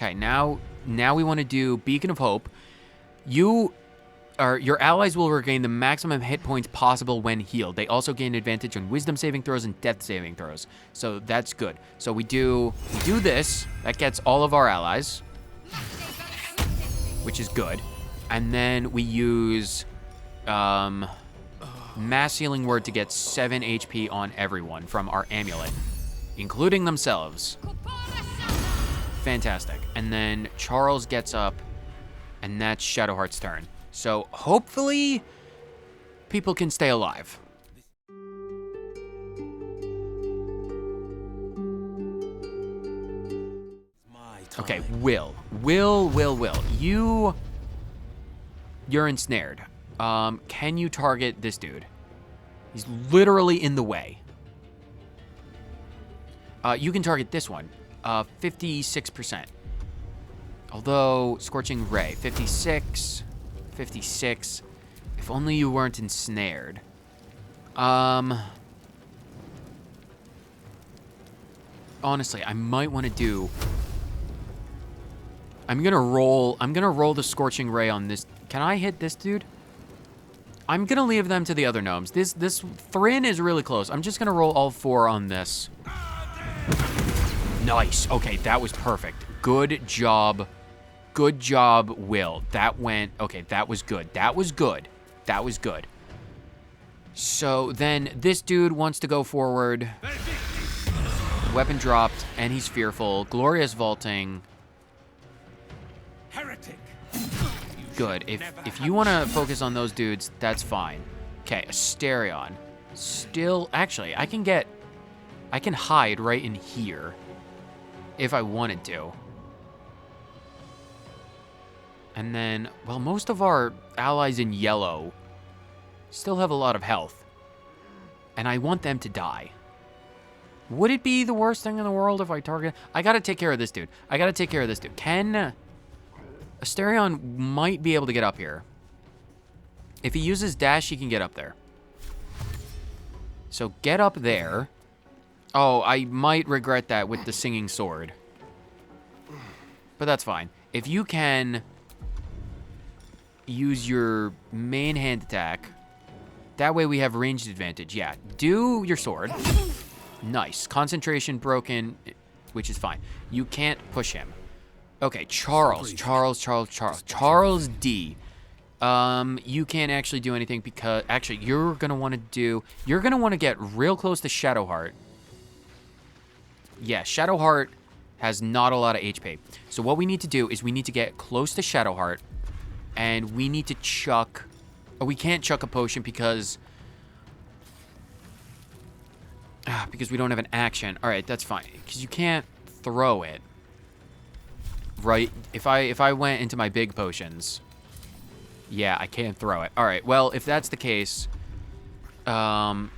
Okay, now we want to do Beacon of Hope. Your allies will regain the maximum hit points possible when healed. They also gain advantage on wisdom saving throws and death saving throws. So that's good. So we do this. That gets all of our allies, which is good. And then we use mass healing word to get 7 HP on everyone from our amulet, including themselves. Fantastic. And then Charles gets up, and that's Shadowheart's turn. So hopefully people can stay alive. Okay, Will. You're ensnared. Can you target this dude? He's literally in the way. You can target this one. 56%. Although, Scorching Ray, 56. If only you weren't ensnared. Honestly, I might want to do... I'm gonna roll the Scorching Ray on this. Can I hit this dude? I'm gonna leave them to the other gnomes. This Thrin is really close. I'm just gonna roll all 4 on this. Nice. Okay, that was perfect. Good job. Good job, Will. That went... Okay, that was good. That was good. So then this dude wants to go forward. Weapon dropped, and he's fearful. Glorious vaulting. Heretic. Good. If you want to focus on those dudes, that's fine. Okay, Asterion. Still... Actually, I can hide right in here if I wanted to. And then, well, most of our allies in yellow still have a lot of health. And I want them to die. Would it be the worst thing in the world if I target... I gotta take care of this dude. Can... Asterion might be able to get up here. If he uses dash, he can get up there. So get up there. Oh, I might regret that with the singing sword. But that's fine. If you can use your main hand attack, that way we have ranged advantage. Yeah, do your sword. Nice. Concentration broken, which is fine. You can't push him. Okay, Charles D. You can't actually do anything because... Actually, you're going to want to get real close to Shadowheart. Yeah, Shadowheart has not a lot of HP. So what we need to do is we need to get close to Shadowheart, and we need to chuck... Oh, we can't chuck a potion because we don't have an action. All right, that's fine. Because you can't throw it. Right? If I went into my big potions, yeah, I can't throw it. All right. Well, if that's the case, 4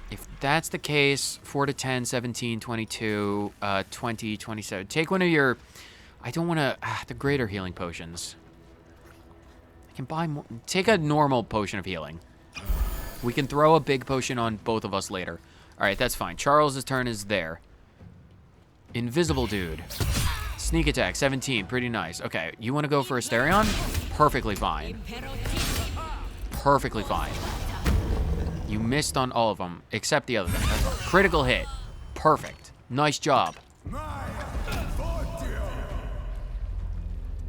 to 10, 17, 22, 20, 27. Take one of your... I don't want to... the greater healing potions. I can buy more. Take a normal potion of healing. We can throw a big potion on both of us later. All right, that's fine. Charles's turn is there. Invisible dude. Sneak attack, 17. Pretty nice. Okay, you want to go for Asterion? Perfectly fine. Perfectly fine. You missed on all of them, except the other thing. Critical hit. Perfect. Nice job.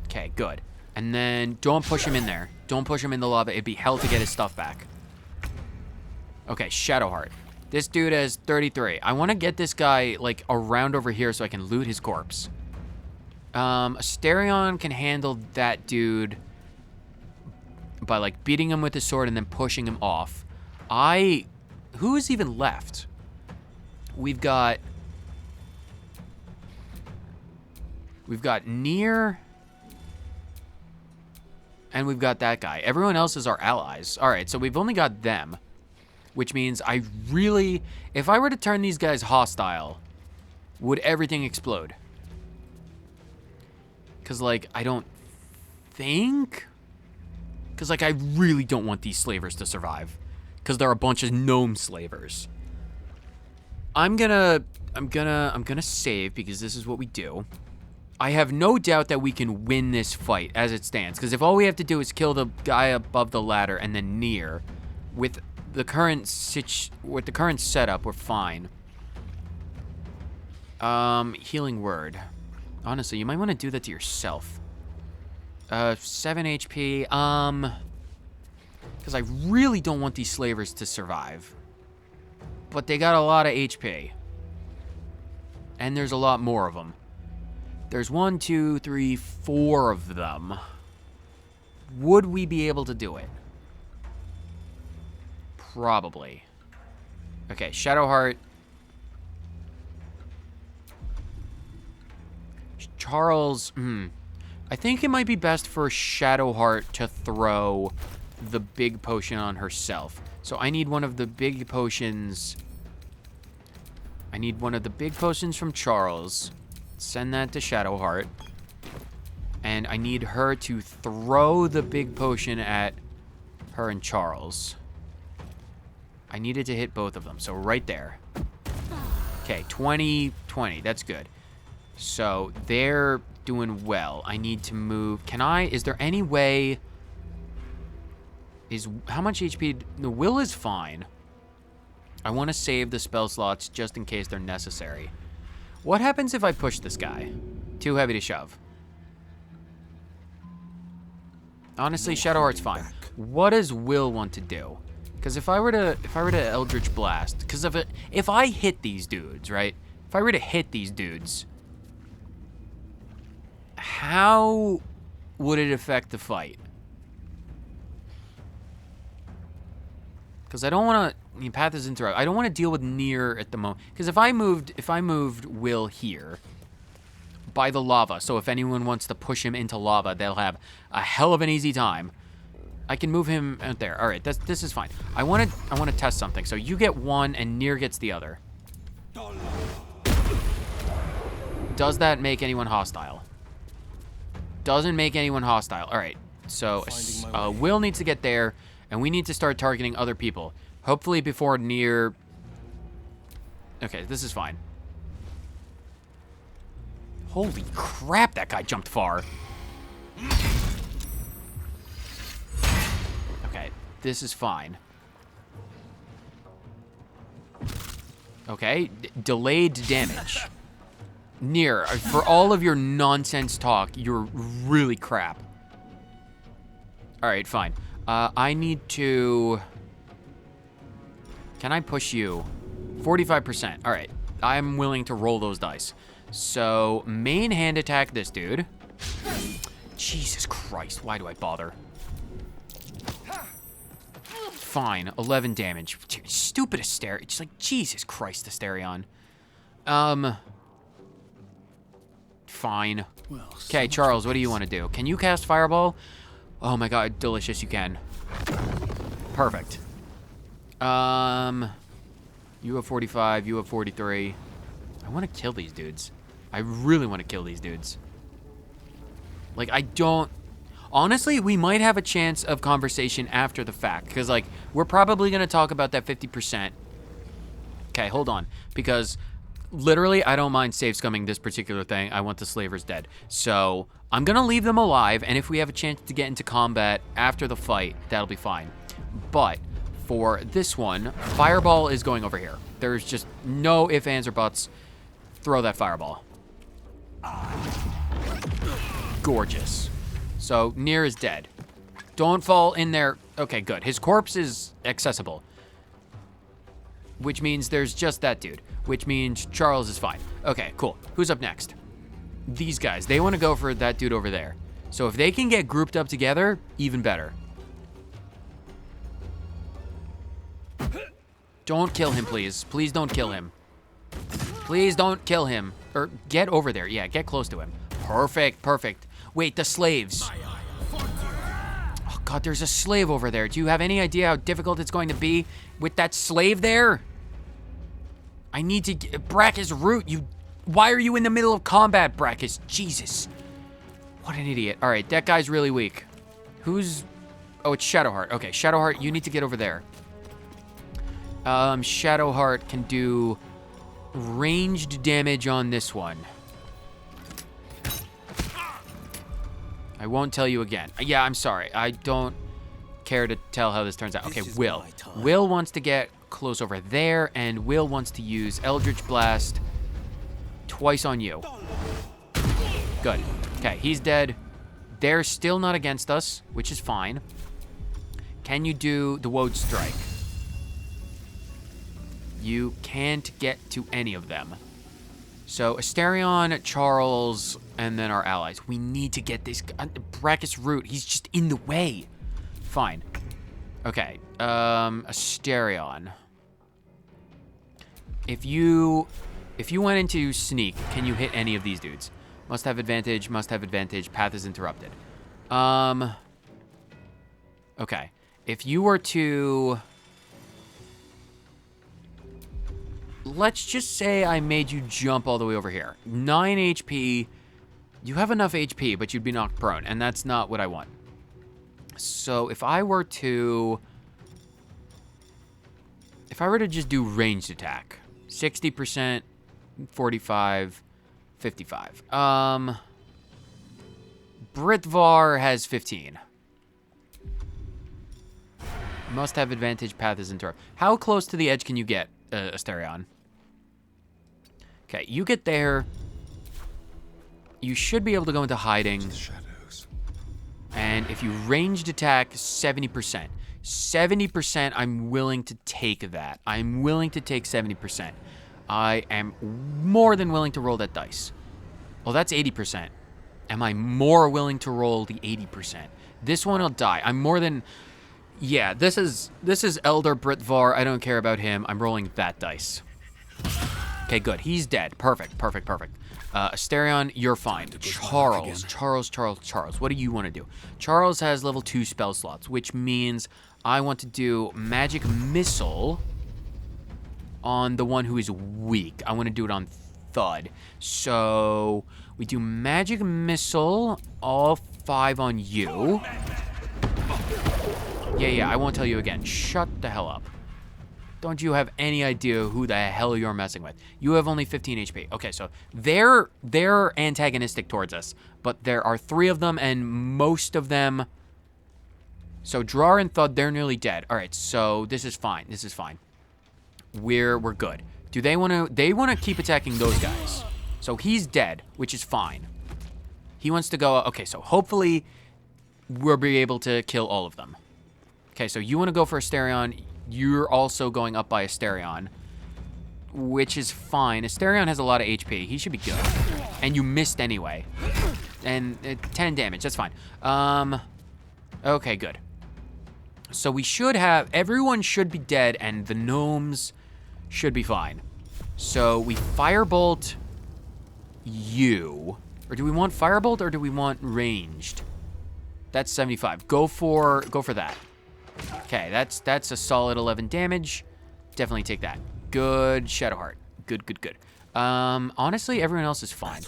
Okay, good. And then don't push him in there. Don't push him in the lava. It'd be hell to get his stuff back. Okay, Shadowheart. This dude has 33. I want to get this guy, like, around over here so I can loot his corpse. Asterion can handle that dude by, like, beating him with his sword and then pushing him off. Who is even left? We've got Nere, and we've got that guy. Everyone else is our allies. All right, so we've only got them, which means if I were to turn these guys hostile, would everything explode? Because, like, I don't think... Because, like, I really don't want these slavers to survive. Because they're a bunch of gnome slavers. I'm gonna save, because this is what we do. I have no doubt that we can win this fight as it stands. Because if all we have to do is kill the guy above the ladder and then Nere, with the current setup, we're fine. Healing word. Honestly, you might want to do that to yourself. 7 HP. Because I really don't want these slavers to survive. But they got a lot of HP. And there's a lot more of them. There's 1, 2, 3, 4 of them. Would we be able to do it? Probably. Okay, Shadowheart. Charles, I think it might be best for Shadowheart to throw the big potion on herself. So I need one of the big potions. I need one of the big potions from Charles. Send that to Shadowheart. And I need her to throw the big potion at her and Charles. I needed to hit both of them, so right there. Okay, 20, 20, that's good. So they're doing well. I need to move. Is there any way? How much HP? The will is fine. I want to save the spell slots just in case they're necessary. What happens if I push this guy? Too heavy to shove. Honestly, Shadowheart's fine. What does Will want to do? Because if I were to Eldritch Blast, because if I hit these dudes, right? If I were to hit these dudes, how would it affect the fight? Because I don't want to. Path is interrupt. I don't want to deal with Nere at the moment. Because if I moved Will here by the lava, so if anyone wants to push him into lava, they'll have a hell of an easy time. I can move him out there. All right, this is fine. I want to test something. So you get one, and Nere gets the other. Does that make anyone hostile? Doesn't make anyone hostile. All right. So Will needs to get there, and we need to start targeting other people. Hopefully before Nere. Okay, this is fine. Holy crap! That guy jumped far. Okay, this is fine. Okay, delayed damage. Nere, for all of your nonsense talk, you're really crap. Alright, fine. I need to... Can I push you? 45%. Alright, I'm willing to roll those dice. So, main hand attack this dude. Jesus Christ, why do I bother? Fine, 11 damage. Stupid Asterion. Just like, Jesus Christ, Asterion. Fine. Okay, Charles, what do you want to do? Can you cast Fireball? Oh my god, delicious, you can. Perfect. You have 45, you have 43. I want to kill these dudes. I really want to kill these dudes. Like, I don't... Honestly, we might have a chance of conversation after the fact. Because, like, we're probably going to talk about that 50%. Okay, hold on. Because... Literally, I don't mind save scumming this particular thing. I want the slavers dead. So, I'm going to leave them alive, and if we have a chance to get into combat after the fight, that'll be fine. But, for this one, Fireball is going over here. There's just no ifs, ands, or buts. Throw that Fireball. Gorgeous. So, Nere is dead. Don't fall in there. Okay, good. His corpse is accessible. Which means there's just that dude. Which means Charles is fine. Okay, cool. Who's up next? These guys. They want to go for that dude over there. So if they can get grouped up together, even better. Don't kill him, please. Please don't kill him. Please don't kill him. Or get over there. Yeah, get close to him. Perfect, perfect. Wait, the slaves. Oh, God, there's a slave over there. Do you have any idea how difficult it's going to be with that slave there? I need to get... Brachus, root, you... Why are you in the middle of combat, Brachus? Jesus. What an idiot. All right, that guy's really weak. Who's... Oh, it's Shadowheart. Okay, Shadowheart, you need to get over there. Shadowheart can do ranged damage on this one. I won't tell you again. Yeah, I'm sorry. I don't care to tell how this turns out. Okay, Will. Will wants to get close over there, and Will wants to use Eldritch Blast twice on you. Good. Okay, he's dead. They're still not against us, which is fine. Can you do the Woad Strike? You can't get to any of them. So, Asterion, Charles, and then our allies. We need to get this... Brachus Root, he's just in the way. Fine. Okay, Asterion. If you went into Sneak, can you hit any of these dudes? Must have advantage, path is interrupted. Okay. If you were to... Let's just say I made you jump all the way over here. 9 HP. You have enough HP, but you'd be knocked prone, and that's not what I want. So if I were to just do ranged attack, 60%, 45, 55. Britvar has 15. Must have advantage, path is interrupted. How close to the edge can you get, Asterion? Okay, you get there. You should be able to go into hiding. And if you ranged attack, 70%. 70%, I'm willing to take that. I'm willing to take 70%. I am more than willing to roll that dice. Well, that's 80%. Am I more willing to roll the 80%? This one will die. I'm more than... Yeah, this is Elder Britvar. I don't care about him. I'm rolling that dice. Okay, good. He's dead. Perfect. Asterion, you're fine. Charles. What do you want to do? Charles has level 2 spell slots, which means I want to do Magic Missile on the one who is weak. I want to do it on Thud. So we do Magic Missile, all 5 on you. Yeah, I won't tell you again. Shut the hell up. Don't you have any idea who the hell you're messing with? You have only 15 HP. Okay, so they're antagonistic towards us, but there are 3 of them, and most of them... So Drar and Thud, they're nearly dead. All right, so this is fine. We're good. Do they want to... They want to keep attacking those guys. So he's dead, which is fine. He wants to go... Okay, so hopefully we'll be able to kill all of them. Okay, so you want to go for Asterion. You're also going up by Asterion, which is fine. Asterion has a lot of HP. He should be good. And you missed anyway. And 10 damage. That's fine. Okay, good. So we should have... Everyone should be dead, and the gnomes should be fine. So we Firebolt you. Or do we want Firebolt, or do we want ranged? That's 75. Go for that. Okay, that's a solid 11 damage. Definitely take that. Good, Shadowheart. Good. Honestly, everyone else is fine.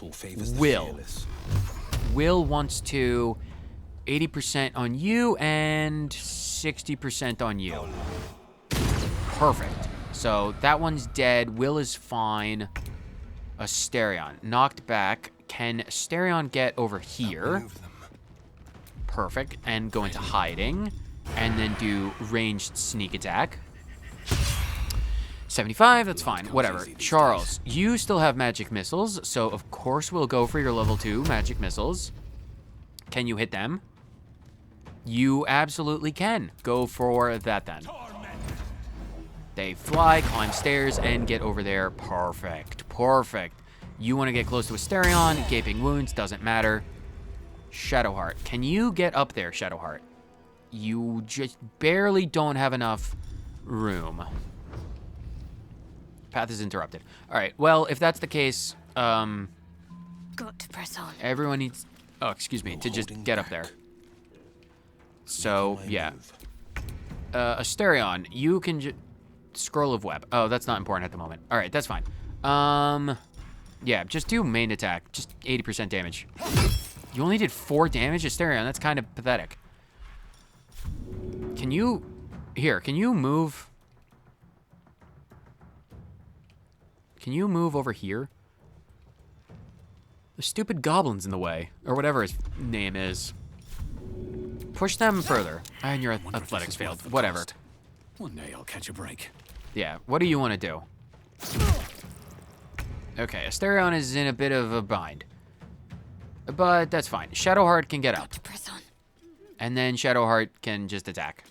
Will wants to 80% on you and 60% on you. Perfect. So that one's dead. Will is fine. Asterion knocked back. Can Asterion get over here? Perfect. And go into hiding. And then do ranged sneak attack. 75, that's fine. Whatever. Charles, you still have magic missiles, so of course we'll go for your level 2 magic missiles. Can you hit them? You absolutely can. Go for that then. They fly, climb stairs, and get over there. Perfect. You want to get close to Asterion. Gaping wounds, doesn't matter. Shadowheart. Can you get up there, Shadowheart? You just barely don't have enough room. Path is interrupted. All right, well, if that's the case, got to press on. Everyone needs, to just get up there. So, yeah. Asterion, you can Scroll of Web. Oh, that's not important at the moment. All right, that's fine. Yeah, just do main attack. Just 80% damage. You only did 4 damage, Asterion. That's kind of pathetic. Can you move? Can you move over here? The stupid goblin's in the way, or whatever his name is. Push them further. And your Wonder if this athletics is failed. worth the Whatever. cost. One day I'll catch a break. Yeah, what do you want to do? Okay, Asterion is in a bit of a bind. But that's fine. Shadowheart can get up. Got to press on. And then Shadowheart can just attack.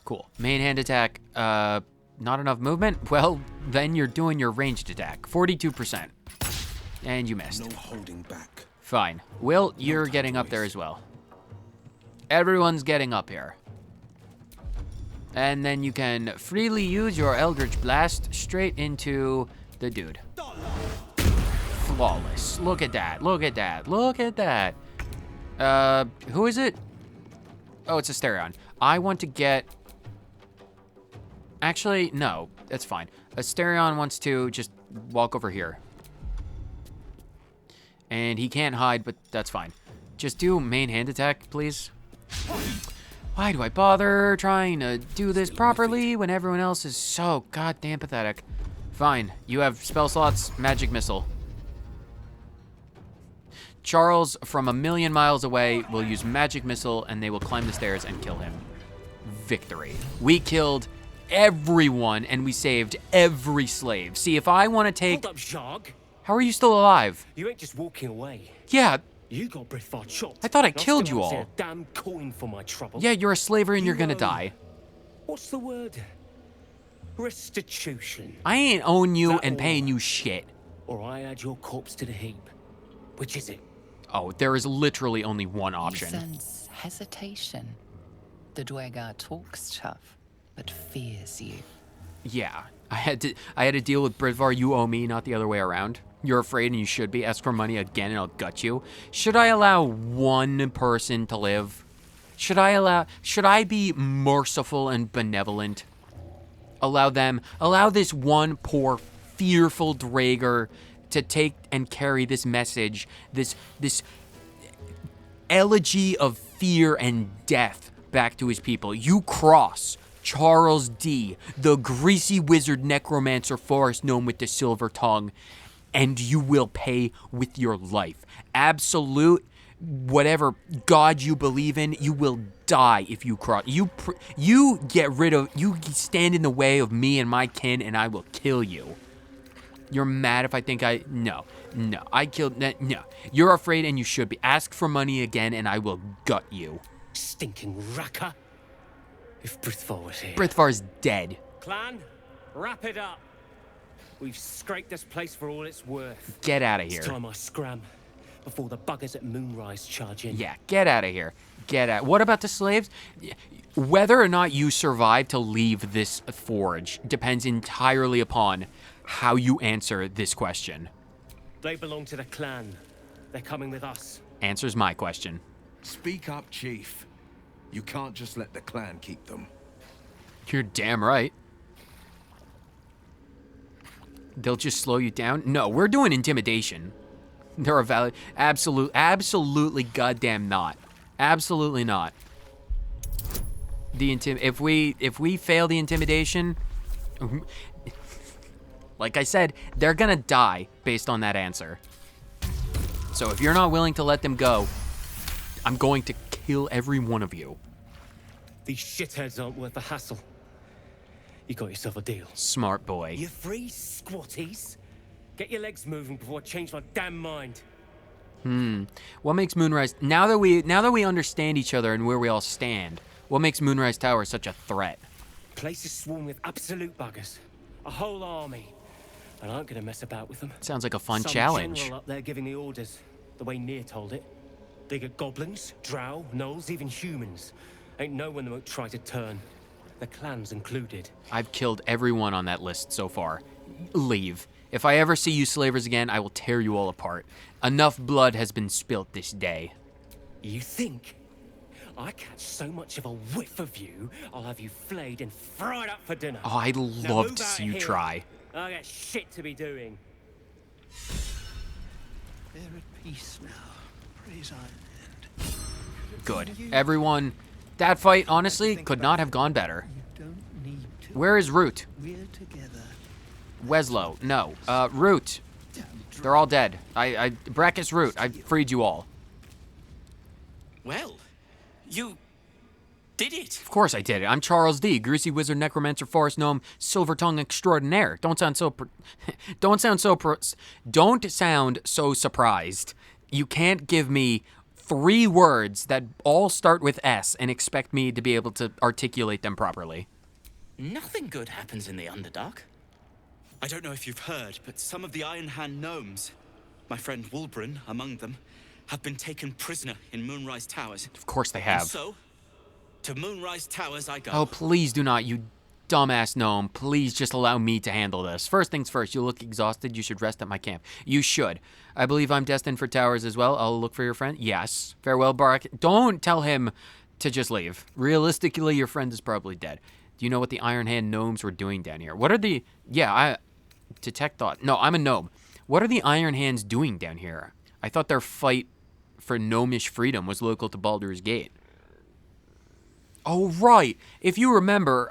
Cool. Main hand attack. Not enough movement? Well, then you're doing your ranged attack. 42%. And you missed. No holding back. Fine. Will, you're getting up there as well. Everyone's getting up here. And then you can freely use your Eldritch Blast straight into the dude. Flawless. Look at that. Look at that. Look at that. Who is it? Oh, it's Asterion. I want to get... Actually, no. That's fine. Asterion wants to just walk over here. And he can't hide, but that's fine. Just do main hand attack, please. Why do I bother trying to do this properly when everyone else is so goddamn pathetic? Fine. You have spell slots, magic missile. Charles, from a million miles away, will use magic missile, and they will climb the stairs and kill him. Victory. We killed everyone, and we saved every slave. See, if I want to take... Hold up, Zharg. How are you still alive? You ain't just walking away. Yeah, You got Brithvar chopped. I thought I and killed still you haven't all. seen a damn coin for my trouble. yeah, you're a slaver and you're You gonna owe- die. What's the word? Restitution. I ain't own you That and all? paying you shit. Or I add your corpse to the heap. Which is it? Oh, there is literally only one You option. sense hesitation. The Dwegar talks tough, but fears you. Yeah, I had to deal with Bridvar. You owe me, not the other way around. You're afraid and you should be. Ask for money again and I'll gut you. Should I allow one person to live? Should I be merciful and benevolent? Allow this one poor, fearful Draeger to take and carry this message, this elegy of fear and death back to his people. You cross Charles D., the greasy wizard necromancer forest known with the silver tongue, and you will pay with your life. Absolute, whatever god you believe in, you will die if you cross. You stand in the way of me and my kin, and I will kill you. You're mad if I think no, I killed, no. You're afraid and you should be. Ask for money again and I will gut you. Stinking racker. If Brithvar was here. Brithvar's dead. Clan, wrap it up. We've scraped this place for all it's worth. Get out of It's here. time I scram before the buggers at Moonrise charge in. Yeah, get out of here. Get out. What about the slaves? Whether or not you survive to leave this forge depends entirely upon how you answer this question. They belong to the clan. They're coming with us. Answers my question. Speak up, Chief. You can't just let the clan keep them. You're damn right. They'll just slow you down? No, we're doing intimidation. They're a valid... Absolutely goddamn not. Absolutely not. If we fail the intimidation... Like I said, they're gonna die based on that answer. So if you're not willing to let them go, I'm going to kill every one of you. These shitheads aren't worth the hassle. You got yourself a deal. Smart boy. You free squatties? Get your legs moving before I change my damn mind. What makes Moonrise... Now that we understand each other and where we all stand, what makes Moonrise Tower such a threat? Place is swarming with absolute buggers. A whole army. And I ain't gonna mess about with them. Sounds like a fun Some challenge. general up there giving the orders, the way Nere told it. They get goblins, drow, gnolls, even humans. Ain't no one that won't try to turn. The clans included. I've killed everyone on that list so far. Leave. If I ever see you slavers again, I will tear you all apart. Enough blood has been spilt this day. You think? I catch so much of a whiff of you, I'll have you flayed and fried up for dinner. Oh, I'd Now love move to out see you here. try. I got shit to be doing. They're at peace now. Praise our land. Good. Everyone, that fight, honestly, could not have gone better. You don't need to. Where is Root? We're together. Weslow. No. Root. They're all dead. Brachus Root, I freed you all. Well, you did it. Of course I did it. I'm Charles D, greasy wizard, necromancer, forest gnome, silver tongue extraordinaire. Don't sound so surprised. You can't give me 3 words that all start with S and expect me to be able to articulate them properly. Nothing good happens in the Underdark. I don't know if you've heard, but some of the Iron Hand gnomes, my friend Wulbren among them, have been taken prisoner in Moonrise Towers. Of course they have. And so, to Moonrise Towers I go. Oh, please do not, you dumbass gnome. Please just allow me to handle this. First things first, you look exhausted. You should rest at my camp. You should. I believe I'm destined for Towers as well. I'll look for your friend. Yes. Farewell, Barak. Don't tell him to just leave. Realistically, your friend is probably dead. Do you know what the Iron Hand gnomes were doing down here? What are the... Yeah, detect thought. No, I'm a gnome. What are the Iron Hands doing down here? I thought their fight for gnomish freedom was local to Baldur's Gate. Oh, right. If you remember,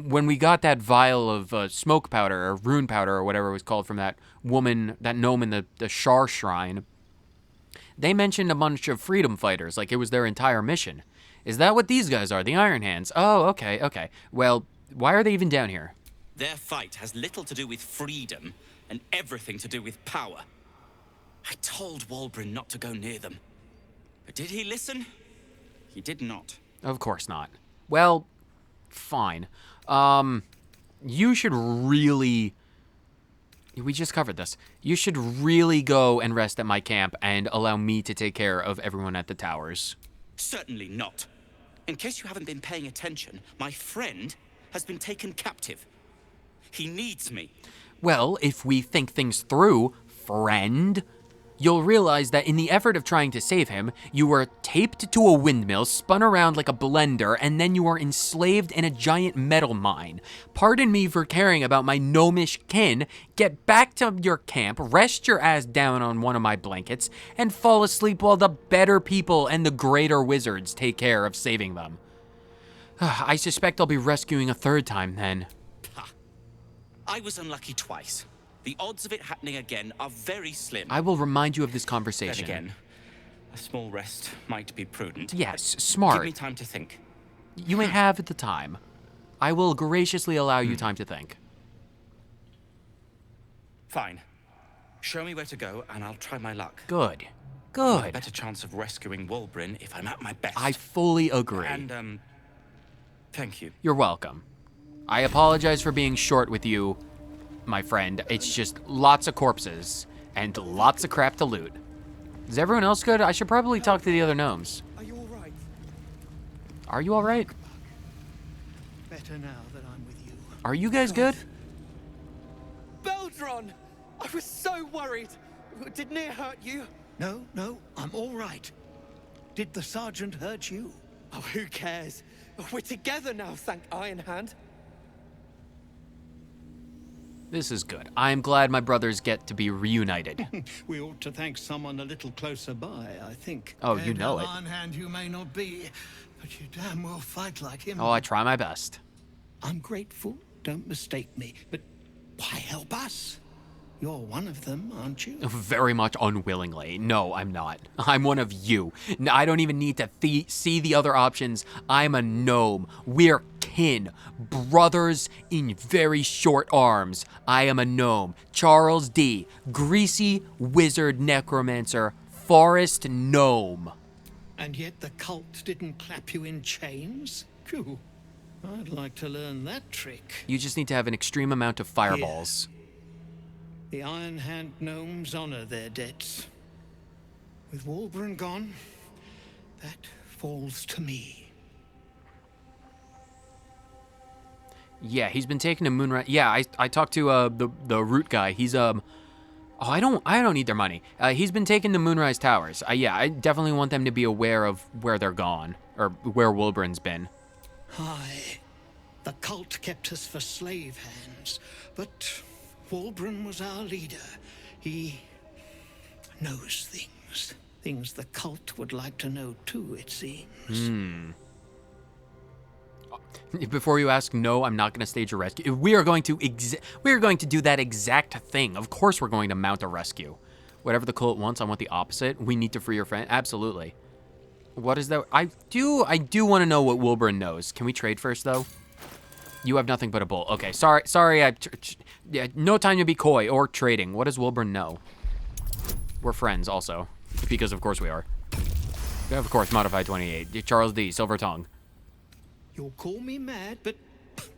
when we got that vial of smoke powder, or rune powder, or whatever it was called from that woman, that gnome in the Shar Shrine, they mentioned a bunch of freedom fighters, like it was their entire mission. Is that what these guys are, the Iron Hands? Oh, okay. Well, why are they even down here? Their fight has little to do with freedom and everything to do with power. I told Wulbren not to go near them. But did he listen? He did not. Of course not. Well, fine. You should really... We just covered this. You should really go and rest at my camp and allow me to take care of everyone at the towers. Certainly not. In case you haven't been paying attention, my friend has been taken captive. He needs me. Well, if we think things through, friend, you'll realize that in the effort of trying to save him, you were taped to a windmill, spun around like a blender, and then you were enslaved in a giant metal mine. Pardon me for caring about my gnomish kin. Get back to your camp, rest your ass down on one of my blankets, and fall asleep while the better people and the greater wizards take care of saving them. I suspect I'll be rescuing a 3rd time then. I was unlucky twice. The odds of it happening again are very slim. I will remind you of this conversation. Then again, a small rest might be prudent. Yes, smart. Give me time to think. You may have the time. I will graciously allow you time to think. Fine. Show me where to go, and I'll try my luck. Good. A better chance of rescuing Wulbren if I'm at my best. I fully agree. And, thank you. You're welcome. I apologize for being short with you, my friend. It's just lots of corpses and lots of crap to loot. Is everyone else good? I should probably talk to the other gnomes. Are you all right? Are you all right? Better now that I'm with you. Are you guys good? Beldron! I was so worried. Did Nere hurt you? No, I'm all right. Did the sergeant hurt you? Oh, who cares? We're together now, thank Iron Hand. This is good. I'm glad my brothers get to be reunited. We ought to thank someone a little closer by, I think. Oh, you know it. Iron Hand you may not be, but you damn well fight like him. Oh, I try my best. I'm grateful, don't mistake me, but why help us? You're one of them, aren't you? Very much unwillingly. No, I'm not. I'm one of you. I don't even need to see the other options. I'm a gnome. We're kin. Brothers in very short arms. I am a gnome. Charles D. Greasy wizard necromancer. Forest gnome. And yet the cult didn't clap you in chains? Phew. I'd like to learn that trick. You just need to have an extreme amount of fireballs. Here. The Iron Hand gnomes honor their debts. With Wulbren gone, that falls to me. Yeah, he's been taken to Moonrise. Yeah, I talked to the root guy. He's Oh, I don't need their money. He's been taken to Moonrise Towers. Yeah, I definitely want them to be aware of where they're gone or where Wulbren's been. Aye, the cult kept us for slave hands, but Wulbren was our leader. He knows things. Things the cult would like to know too, it seems. Before you ask, no, I'm not going to stage a rescue. We are going to do that exact thing. Of course we're going to mount a rescue. Whatever the cult wants, I want the opposite. We need to free your friend. Absolutely. What is that? I do want to know what Wilburn knows. Can we trade first, though? You have nothing but a bull. Okay, sorry. Yeah, no time to be coy or trading. What does Wilburn know? We're friends, also. Because, of course, we are. Of course, modified 28. Charles D. Silver Tongue. You'll call me mad, but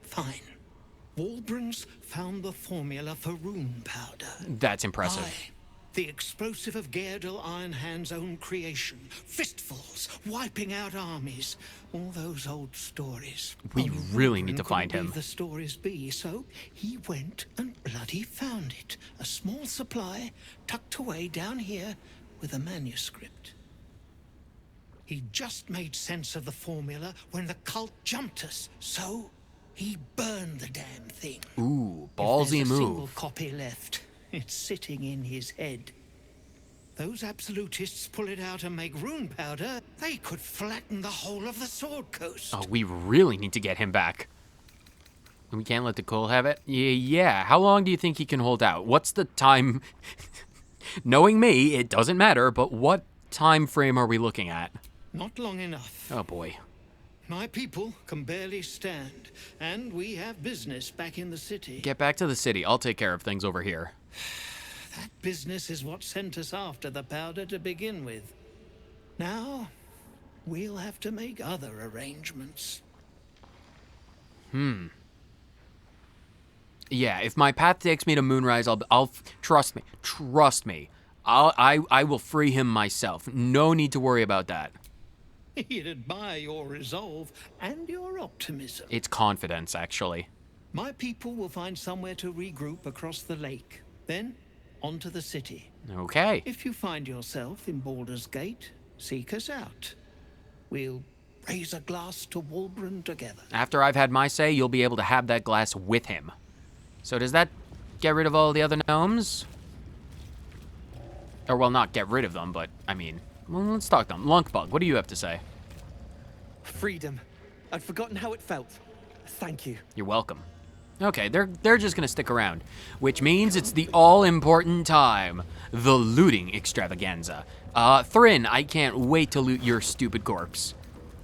fine. Walbrun's found the formula for rune powder. That's impressive. Aye, the explosive of Geardel Ironhand's own creation. Fistfuls, wiping out armies. All those old stories. We really need to find couldn't him. leave the stories be, so he went and bloody found it. A small supply tucked away down here with a manuscript. He just made sense of the formula when the cult jumped us, so he burned the damn thing. Ooh, If ballsy there's a single move. copy left, it's sitting in his head. Those absolutists pull it out and make rune powder, they could flatten the whole of the Sword Coast. Oh, we really need to get him back. We can't let the cult have it? Yeah. How long do you think he can hold out? What's the time? Knowing me, it doesn't matter, but what time frame are we looking at? Not long enough. Oh, boy. My people can barely stand, and we have business back in the city. Get back to the city. I'll take care of things over here. That business is what sent us after the powder to begin with. Now, we'll have to make other arrangements. Yeah, if my path takes me to Moonrise, I'll trust me. I will free him myself. No need to worry about that. He'd admire your resolve and your optimism. It's confidence, actually. My people will find somewhere to regroup across the lake. Then, on to the city. Okay. If you find yourself in Baldur's Gate, seek us out. We'll raise a glass to Walburn together. After I've had my say, you'll be able to have that glass with him. So does that get rid of all the other gnomes? Or, well, not get rid of them, but, I mean, well, let's talk to them. Lunkbug, what do you have to say? Freedom. I'd forgotten how it felt. Thank you. You're welcome. Okay, they're just gonna stick around, which means it's the all-important time, the looting extravaganza. Thrin, I can't wait to loot your stupid corpse.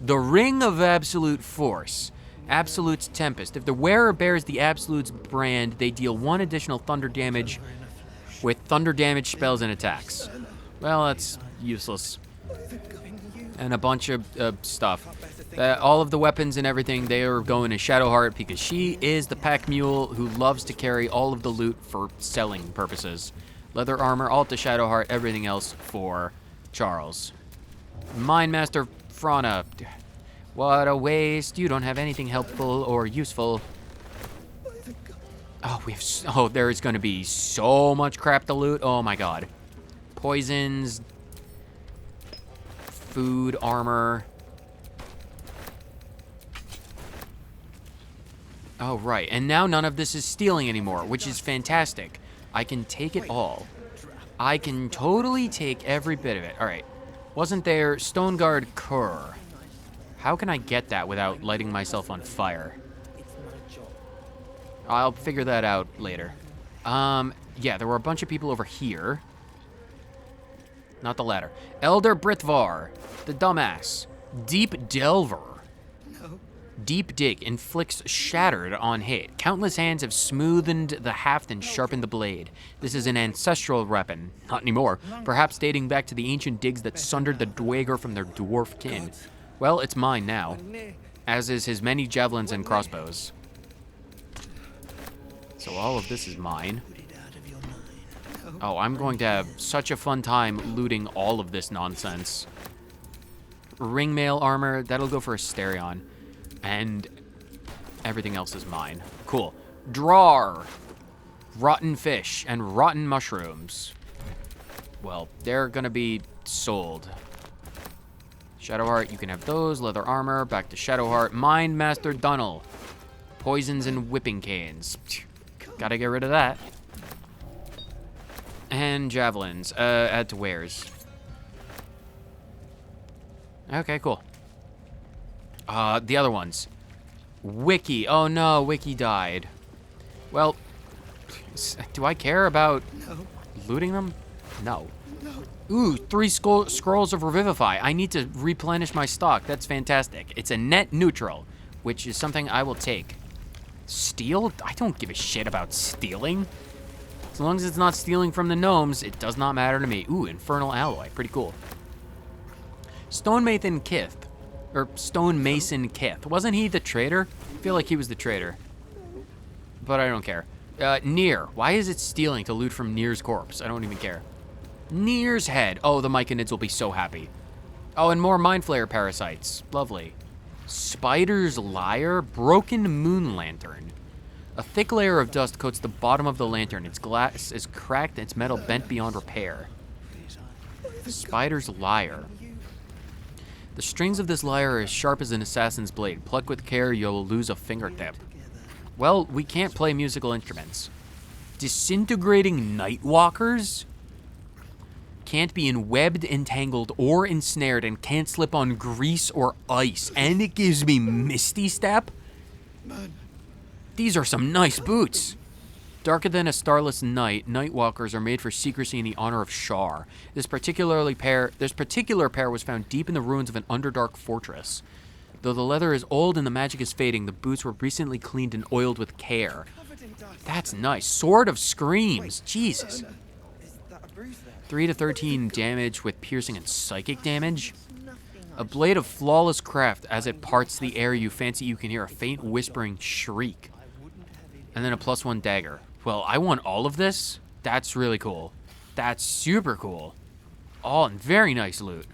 The Ring of Absolute Force. Absolute's Tempest. If the wearer bears the Absolute's brand, they deal 1 additional thunder damage with thunder damage spells and attacks. Well, that's useless. And a bunch of stuff. All of the weapons and everything, they are going to Shadowheart because she is the pack mule who loves to carry all of the loot for selling purposes. Leather armor, all to Shadowheart, everything else for Charles. Mindmaster Frana. What a waste. You don't have anything helpful or useful. Oh, there is going to be so much crap to loot. Oh my god. Poisons. Food, armor. Oh, right. And now none of this is stealing anymore, which is fantastic. I can take it all. I can totally take every bit of it. All right. Wasn't there Stoneguard Cur? How can I get that without lighting myself on fire? I'll figure that out later. Yeah, there were a bunch of people over here. Not the ladder. Elder Brithvar, the dumbass. Deep Delver. Deep Dig inflicts shattered on hit. Countless hands have smoothened the haft and sharpened the blade. This is an ancestral weapon. Not anymore. Perhaps dating back to the ancient digs that sundered the Dweger from their dwarf kin. Well, it's mine now. As is his many javelins and crossbows. So all of this is mine. Oh, I'm going to have such a fun time looting all of this nonsense. Ringmail armor, that'll go for a Asterion. And everything else is mine. Cool. Drar. Rotten fish and rotten mushrooms. Well, they're gonna be sold. Shadowheart, you can have those. Leather armor, back to Shadowheart. Mindmaster Dunnel. Poisons and whipping canes. Gotta get rid of that. And javelins. Add to wares. Okay, cool. The other ones. Wiki. Oh no, Wiki died. Well, do I care about looting them? No. Ooh, 3 scrolls of Revivify. I need to replenish my stock. That's fantastic. It's a net neutral, which is something I will take. Steal? I don't give a shit about stealing. As long as it's not stealing from the gnomes, it does not matter to me. Ooh, Infernal Alloy. Pretty cool. Stonemason Kith. Or Stonemason Kith. Wasn't he the traitor? I feel like he was the traitor. But I don't care. Nere. Why is it stealing to loot from Nere's corpse? I don't even care. Nere's head. Oh, the Myconids will be so happy. Oh, and more Mind Flayer parasites. Lovely. Spider's Lyre. Broken Moon Lantern. A thick layer of dust coats the bottom of the lantern. Its glass is cracked and its metal bent beyond repair. Spider's Lyre. The strings of this lyre are as sharp as an assassin's blade. Pluck with care, you'll lose a fingertip. Well, we can't play musical instruments. Disintegrating Nightwalkers? Can't be enwebbed, entangled, or ensnared, and can't slip on grease or ice. And it gives me Misty Step? These are some nice boots. Darker than a starless night, Nightwalkers are made for secrecy in the honor of Shar. This particular pair was found deep in the ruins of an underdark fortress. Though the leather is old and the magic is fading, the boots were recently cleaned and oiled with care. That's nice. Sword of Screams. Jesus. 3 to 13 damage with piercing and psychic damage. A blade of flawless craft. As it parts the air, you fancy you can hear a faint whispering shriek. And then a +1 dagger. Well, I want all of this. That's really cool. That's super cool. All in very nice loot.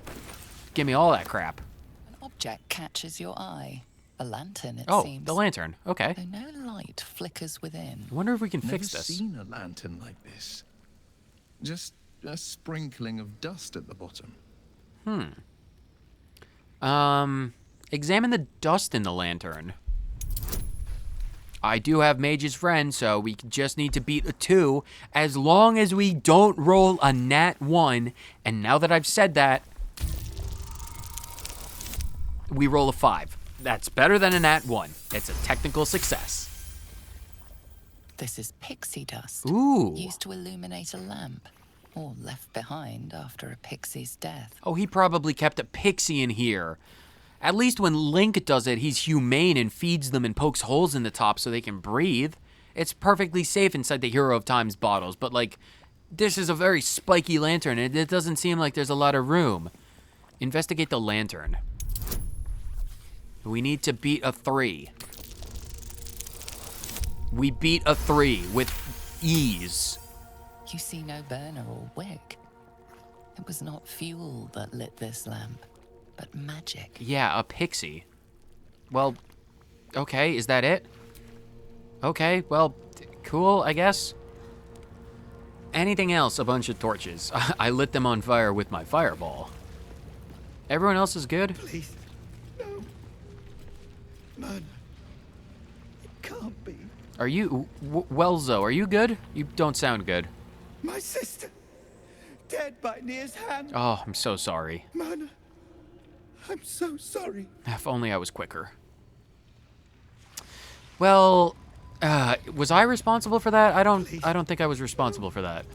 Give me all that crap. An object catches your eye. A lantern, it seems. The lantern. Okay. Though no light flickers within. I wonder if we can fix this. Never seen a lantern like this. Just a sprinkling of dust at the bottom. Examine the dust in the lantern. I do have Mage's Friend, so we just need to beat a 2 as long as we don't roll a nat 1. And now that I've said that, we roll a 5. That's better than a nat 1. It's a technical success. This is pixie dust. Ooh. Used to illuminate a lamp. Or left behind after a pixie's death. Oh, he probably kept a pixie in here. At least when Link does it, he's humane and feeds them and pokes holes in the top so they can breathe. It's perfectly safe inside the Hero of Time's bottles, but like, this is a very spiky lantern and it doesn't seem like there's a lot of room. Investigate the lantern. We need to beat a 3. We beat a 3 with ease. You see no burner or wick. It was not fuel that lit this lamp, but magic. Yeah, a pixie. Well, okay, is that it? Okay, well, cool, I guess. Anything else? A bunch of torches. I lit them on fire with my fireball. Everyone else is good? Please, no. Man, it can't be. Are you... Welzo, are you good? You don't sound good. My sister, dead by Nere's hand. Oh, I'm so sorry. Man, I'm so sorry. If only I was quicker. Well, was I responsible for that? I don't think I was responsible for that.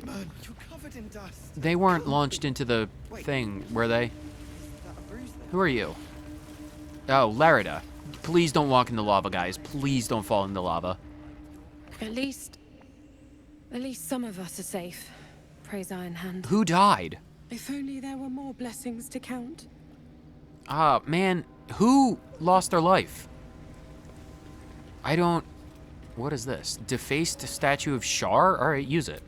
Man, you're covered in dust. They weren't launched into the thing, were they? Who are you? Oh, Larida. Please don't walk in the lava, guys. Please don't fall in the lava. At least some of us are safe. Praise Iron Hand. Who died? If only there were more blessings to count. Ah, man. Who lost their life? I don't... What is this? Defaced statue of Shar? Alright, use it.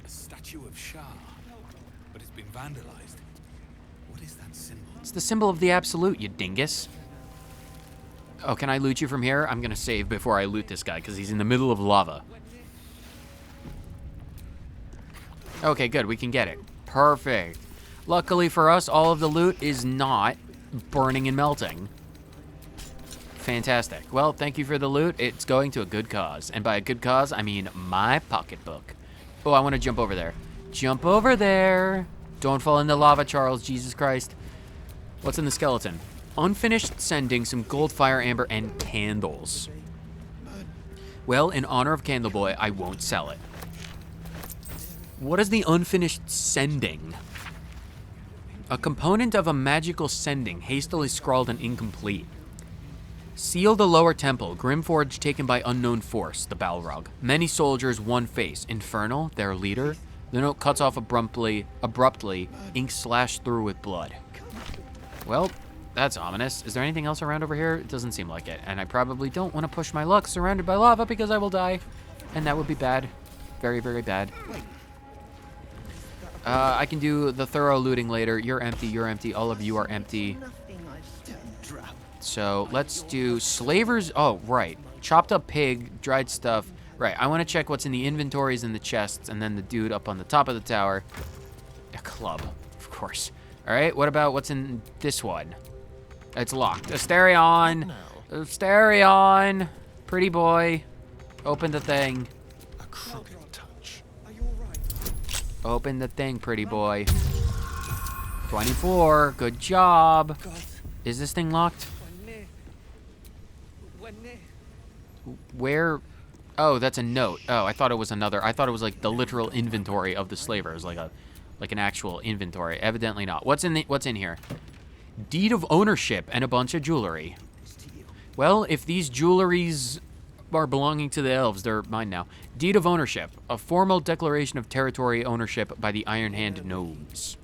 A statue of Shar, but it's been vandalized. What is that symbol? It's the symbol of the Absolute, you dingus. Oh, can I loot you from here? I'm gonna save before I loot this guy, because he's in the middle of lava. Okay, good, we can get it. Perfect. Luckily for us, all of the loot is not burning and melting. Fantastic. Well, thank you for the loot. It's going to a good cause. And by a good cause, I mean my pocketbook. Oh, I want to jump over there. Jump over there. Don't fall in the lava, Charles. Jesus Christ. What's in the skeleton? Unfinished sending, some gold, fire, amber, and candles. Well, in honor of Candleboy, I won't sell it. What is the unfinished sending? A component of a magical sending, hastily scrawled and incomplete. Seal the lower temple, Grimforge taken by unknown force, the Balrog. Many soldiers, one face. Infernal, their leader. The note cuts off abruptly, ink slashed through with blood. Well, that's ominous. Is there anything else around over here? It doesn't seem like it. And I probably don't want to push my luck surrounded by lava because I will die. And that would be bad. Very, very bad. I can do the thorough looting later. You're empty, all of you are empty. So let's do slavers. Oh, right. Chopped up pig, dried stuff. Right, I want to check what's in the inventories and the chests, and then the dude up on the top of the tower. A club, of course. All right, what about what's in this one? It's locked. Asterion! Asterion! Pretty boy. Open the thing. A crooked touch. Open the thing, pretty boy. 24, good job. Is this thing locked? Where? Oh, that's a note. Oh, I thought it was another. I thought it was like the literal inventory of the slavers, like an actual inventory. Evidently not. What's in here? Deed of ownership and a bunch of jewelry. Well, if these jewelries are belonging to the elves, they're mine now. Deed of ownership, a formal declaration of territory ownership by the Iron Hand gnomes.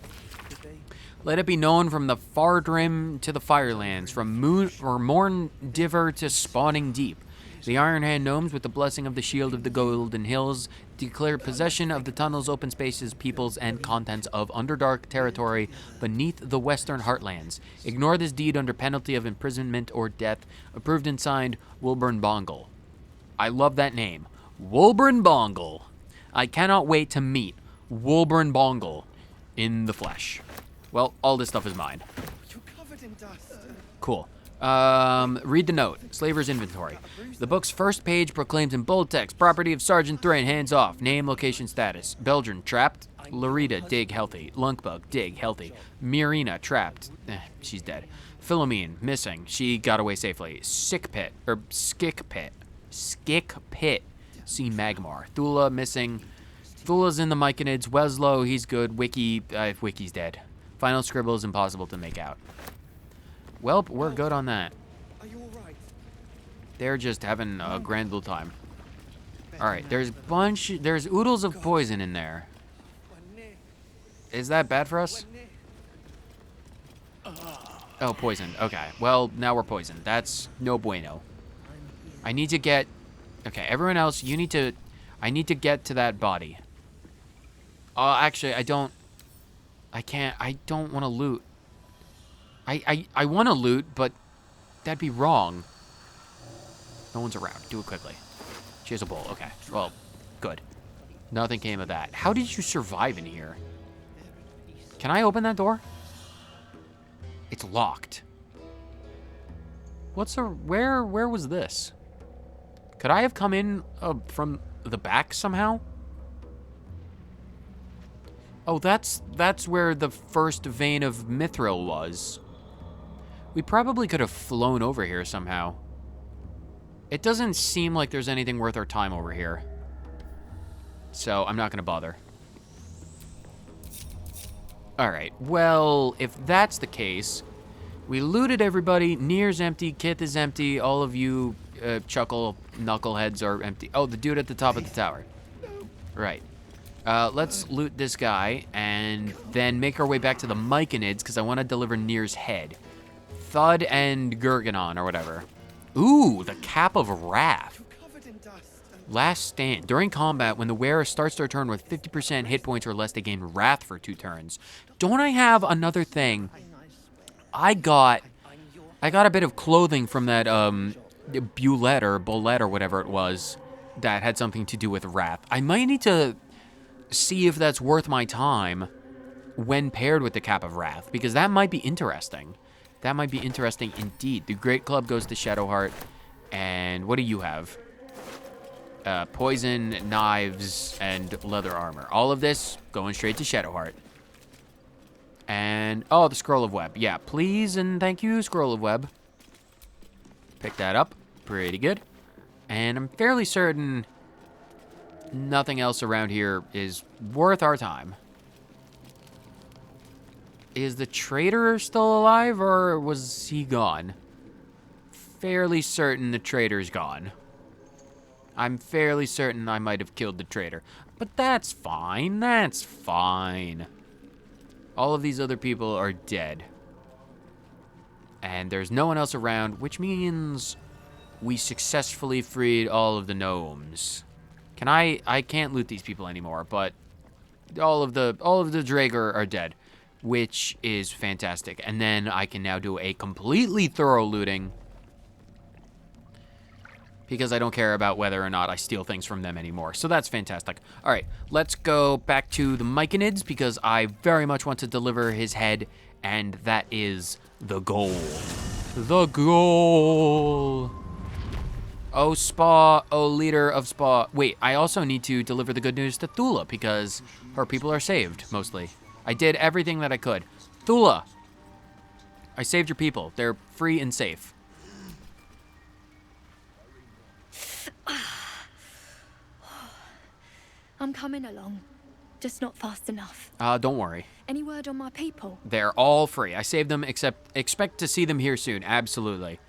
Let it be known from the Fardrim to the Firelands, from Morn Diver to Spawning Deep. The Iron Hand gnomes, with the blessing of the Shield of the Golden Hills, declare possession of the tunnels, open spaces, peoples, and contents of Underdark territory beneath the Western Heartlands. Ignore this deed under penalty of imprisonment or death. Approved and signed, Wilburn Bongle. I love that name. Wilburn Bongle. I cannot wait to meet Wilburn Bongle in the flesh. Well, all this stuff is mine. You're covered in dust. Cool. Read the note. Slaver's inventory. The book's first page proclaims in bold text, property of Sergeant Thrain, hands off. Name, location, status. Belgian, trapped. Larita, dig, healthy. Lunkbug, dig, healthy. Mirina, trapped. She's dead. Philomene, missing. She got away safely. Skick Pit. Skick Pit. See Magmar. Thula, missing. Thula's in the Myconids. Weslow, he's good. Wiki's dead. Final scribble is impossible to make out. Welp, we're good on that. Are you all right? They're just having a grand old time. All right, there's oodles of poison in there. Is that bad for us? Oh, poison. Okay, well, now we're poisoned. That's no bueno. I need to get... Okay, everyone else, you need to... I need to get to that body. Actually, I don't... I can't... I don't want to loot. I want to loot, but that'd be wrong. No one's around. Do it quickly. She has a bowl. Okay. Well, good. Nothing came of that. How did you survive in here? Can I open that door? It's locked. Where was this? Could I have come in from the back somehow? Oh, that's where the first vein of Mithril was. We probably could have flown over here somehow. It doesn't seem like there's anything worth our time over here. So I'm not going to bother. Alright, well, if that's the case, we looted everybody. Nere's empty, Kith is empty, all of you chuckle knuckleheads are empty. Oh, the dude at the top of the tower. Right. Let's loot this guy and then make our way back to the Myconids because I want to deliver Nere's head. Thud and Gurganon or whatever. Ooh, the Cap of Wrath. Last stand. During combat, when the wearer starts their turn with 50% hit points or less, they gain Wrath for 2 turns. Don't I have another thing? I got a bit of clothing from that Bulette or whatever it was that had something to do with Wrath. I might need to see if that's worth my time when paired with the Cap of Wrath, because that might be interesting. That might be interesting indeed. The Great Club goes to Shadowheart, and what do you have? Poison, knives, and leather armor. All of this going straight to Shadowheart. And, oh, the scroll of web. Yeah, please and thank you, scroll of web. Pick that up. Pretty good. And I'm fairly certain nothing else around here is worth our time. Is the traitor still alive, or was he gone? Fairly certain the traitor's gone. I'm fairly certain I might have killed the traitor. But that's fine. That's fine. All of these other people are dead. And there's no one else around, which means we successfully freed all of the gnomes. I can't loot these people anymore, but all of the Draegr are dead, which is fantastic. And then I can now do a completely thorough looting, because I don't care about whether or not I steal things from them anymore. So that's fantastic. All right, let's go back to the Myconids, because I very much want to deliver his head, and that is the goal. The goal. Oh, Spa, oh, leader of Spa. Wait, I also need to deliver the good news to Thula, because her people are saved, mostly. I did everything that I could. Thula, I saved your people. They're free and safe. I'm coming along, just not fast enough. Don't worry. Any word on my people? They're all free. I saved them, except expect to see them here soon. Absolutely.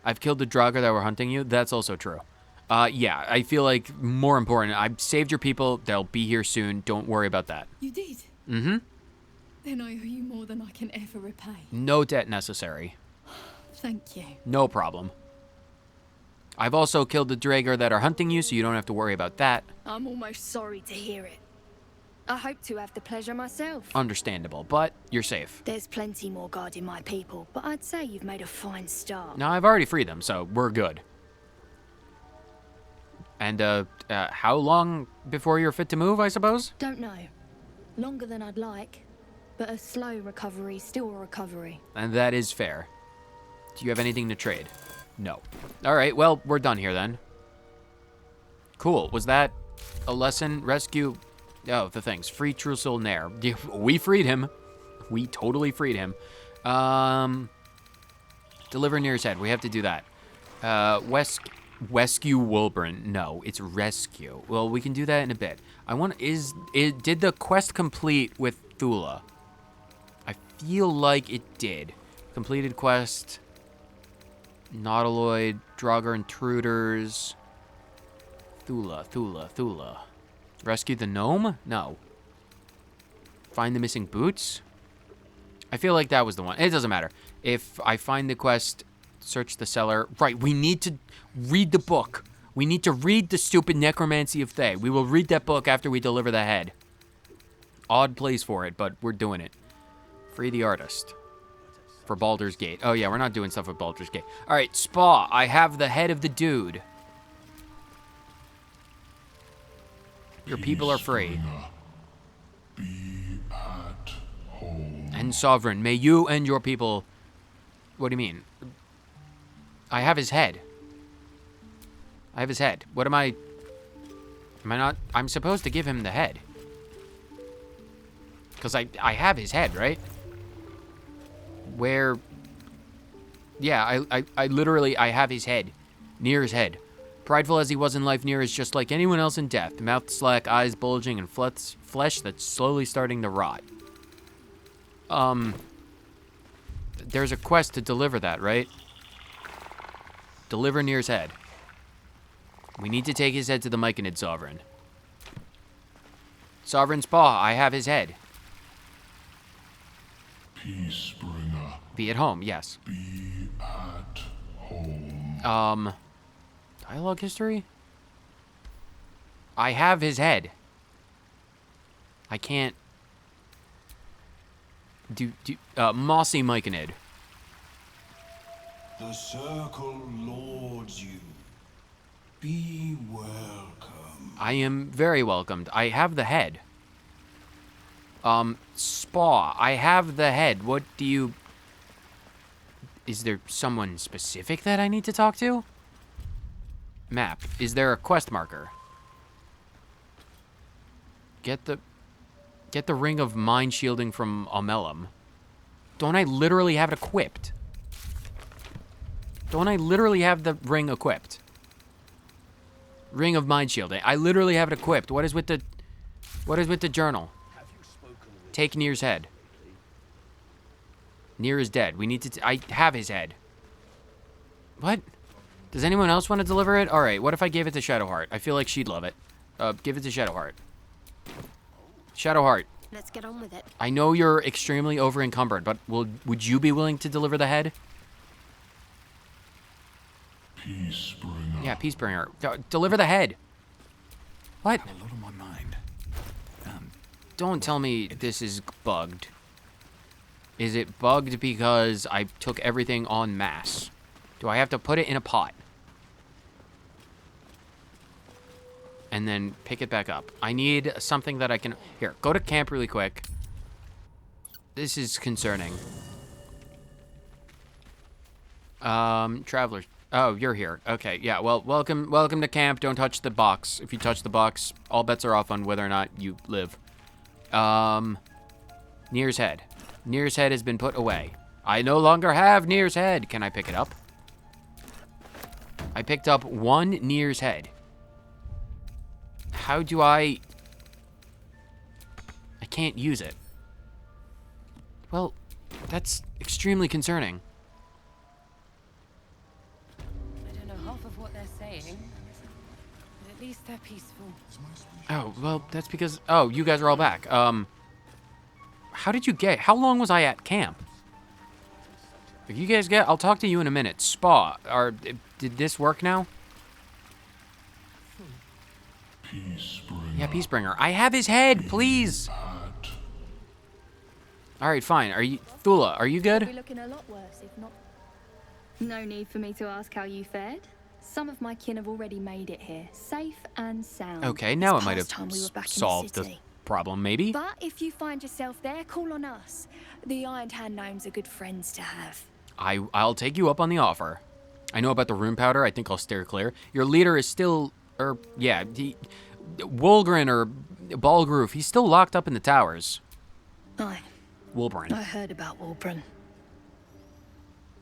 I've killed the Draugr that were hunting you. That's also true. Yeah, I feel like more important. I saved your people. They'll be here soon. Don't worry about that. You did? Mm-hmm. Then I owe you more than I can ever repay. No debt necessary. Thank you. No problem. I've also killed the Draegr that are hunting you, so you don't have to worry about that. I'm almost sorry to hear it. I hope to have the pleasure myself. Understandable, but you're safe. There's plenty more guarding my people, but I'd say you've made a fine start. No, I've already freed them, so we're good. And, how long before you're fit to move, I suppose? Don't know. Longer than I'd like, but a slow recovery, still a recovery. And that is fair. Do you have anything to trade? No. All right, well, we're done here then. Cool. Was that a lesson? Rescue? Oh, the things. Free Trusil Nere. We freed him. We totally freed him. Deliver Nere's head. We have to do that. Rescue Wulbren. No, it's rescue. Well, we can do that in a bit. Did the quest complete with Thula? I feel like it did. Completed quest. Nautiloid, Draugr intruders. Thula. Rescue the gnome? No. Find the missing boots? I feel like that was the one. It doesn't matter. If I find the quest, search the cellar. Right, we need to read the book. We need to read the stupid Necromancy of Thay. We will read that book after we deliver the head. Odd place for it, but we're doing it. Free the artist. For Baldur's Gate. Oh yeah, we're not doing stuff with Baldur's Gate. All right, Spa. I have the head of the dude. Your people are free. Be at home. And Sovereign, may you and your people... What do you mean? I have his head. I have his head. What am I... Am I not... I'm supposed to give him the head. Because I have his head, right? Where... Yeah, I literally... I have his head. Nere's head. Prideful as he was in life, Nere is just like anyone else in death. Mouth slack, eyes bulging, and flesh that's slowly starting to rot. There's a quest to deliver that, right? Deliver Nere's head. We need to take his head to the Myconid Sovereign. Sovereign Spa, I have his head. Peacebringer. Be at home, yes. Be at home. Dialogue history? I have his head. I can't... Mossy Myconid. The circle lords you. Be welcome. I am very welcomed. I have the head. Spa, I have the head. What do you... Is there someone specific that I need to talk to? Map. Is there a quest marker? Get the ring of mind shielding from Omelum. Don't I literally have it equipped? Don't I literally have the ring equipped? Ring of Mind Shielding. I literally have it equipped. What is with the journal? Take Nere's head. Nere is dead. We need to... I have his head. What? Does anyone else want to deliver it? Alright, what if I gave it to Shadowheart? I feel like she'd love it. Give it to Shadowheart. Shadowheart. Let's get on with it. I know you're extremely over-encumbered, but would you be willing to deliver the head? Peacebringer. Yeah, Peacebringer. Deliver the head. What? I have a lot on my mind. Don't tell me this is bugged. Is it bugged because I took everything en masse? Do I have to put it in a pot? And then pick it back up. I need something that I can... Here, go to camp really quick. This is concerning. Travelers. Oh, you're here. Okay, yeah, well, welcome to camp. Don't touch the box. If you touch the box, all bets are off on whether or not you live. Nere's head. Nere's head has been put away. I no longer have Nere's head. Can I pick it up? I picked up one Nere's head. How do I can't use it. Well, that's extremely concerning. I don't know half of what they're saying, but at least they're peaceful. Oh, well, that's because... Oh, you guys are all back. How did you get... How long was I at camp? If you guys get... I'll talk to you in a minute. Spa. Did this work now? Peacebringer. Yeah, Peacebringer. I have his head, please. All right, fine. Are you... Thula, are you good? We're looking a lot worse, if not... No need for me to ask how you fared. Some of my kin have already made it here, safe and sound. Okay, now it might have Time we were back in solved the city. problem, maybe. But if you find yourself there, call on us. The Iron Hand gnomes are good friends to have. I'll take you up on the offer. I know about the rune powder. I think I'll steer clear. Your leader is still... Wulgrin or Baldur, he's still locked up in the towers. Aye. Wulbrin. I heard about Wulbrin.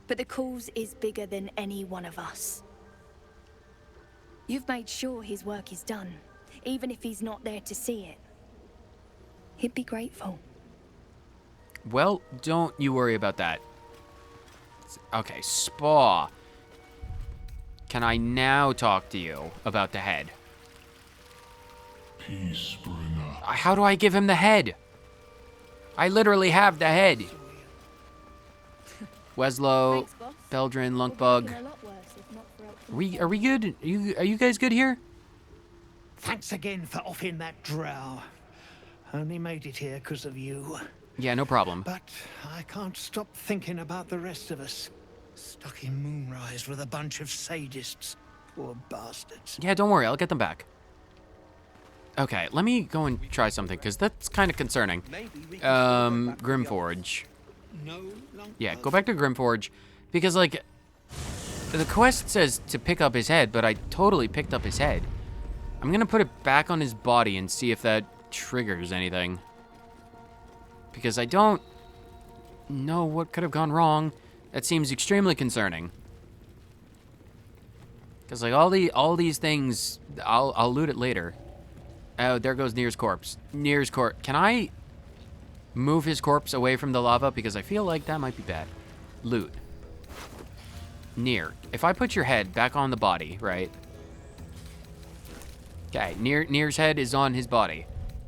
But the cause is bigger than any one of us. You've made sure his work is done, even if he's not there to see it. He'd be grateful. Well, don't you worry about that. Okay, Spa. Can I now talk to you about the head? Peacebringer. How do I give him the head? I literally have the head. Weslow, Beldrin, Lunkbug. Are we good? Are you guys good here? Thanks again for offing that drow. Only made it here because of you. Yeah, no problem. But I can't stop thinking about the rest of us. Stuck in Moonrise with a bunch of sadists. Poor bastards. Yeah, don't worry. I'll get them back. Okay, let me go and try something, because that's kind of concerning. Grimforge. Yeah, go back to Grimforge, because, like, the quest says to pick up his head, but I totally picked up his head. I'm going to put it back on his body and see if that triggers anything. Because I don't know what could have gone wrong. That seems extremely concerning. Because, like, all these things, I'll loot it later. Oh, there goes Nere's corpse. Nere's corpse. Can I move his corpse away from the lava? Because I feel like that might be bad. Loot. Nere. If I put your head back on the body, right? Okay, Nere's head is on his body.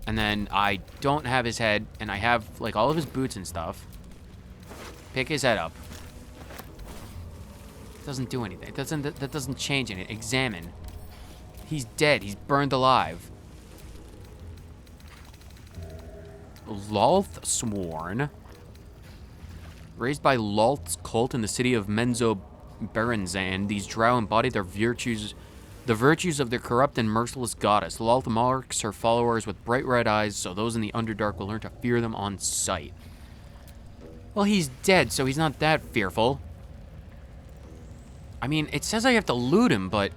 And then I don't have his head, and I have, like, all of his boots and stuff. Pick his head up. Doesn't do anything. That doesn't change anything. Examine. He's dead. He's burned alive. Lolth Sworn. Raised by Lolth's cult in the city of Menzo Berenzan, these drow embody the virtues of their corrupt and merciless goddess. Lolth marks her followers with bright red eyes, so those in the Underdark will learn to fear them on sight. Well, he's dead, so he's not that fearful. I mean, it says I have to loot him, but...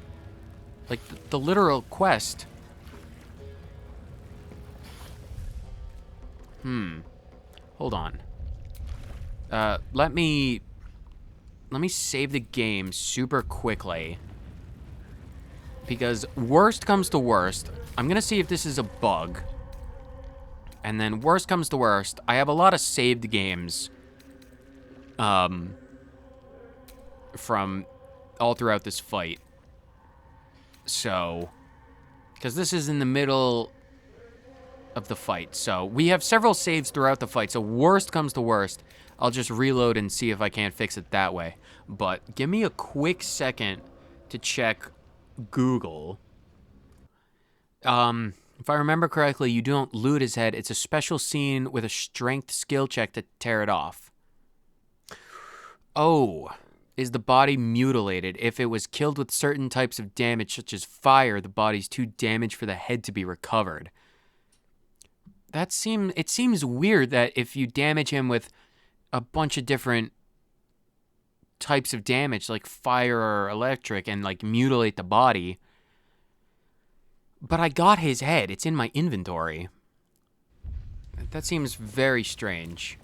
like, the literal quest... Hold on. Let me save the game super quickly. Because worst comes to worst, I'm gonna see if this is a bug. And then worst comes to worst, I have a lot of saved games. From all throughout this fight. So, because this is in the middle of the fight. So, we have several saves throughout the fight. So, worst comes to worst, I'll just reload and see if I can't fix it that way. But give me a quick second to check Google. If I remember correctly, you don't loot his head. It's a special scene with a strength skill check to tear it off. Oh, is the body mutilated? If it was killed with certain types of damage, such as fire, the body's too damaged for the head to be recovered. It seems weird that if you damage him with a bunch of different types of damage, like fire or electric, and like mutilate the body. But I got his head. It's in my inventory. That seems very strange.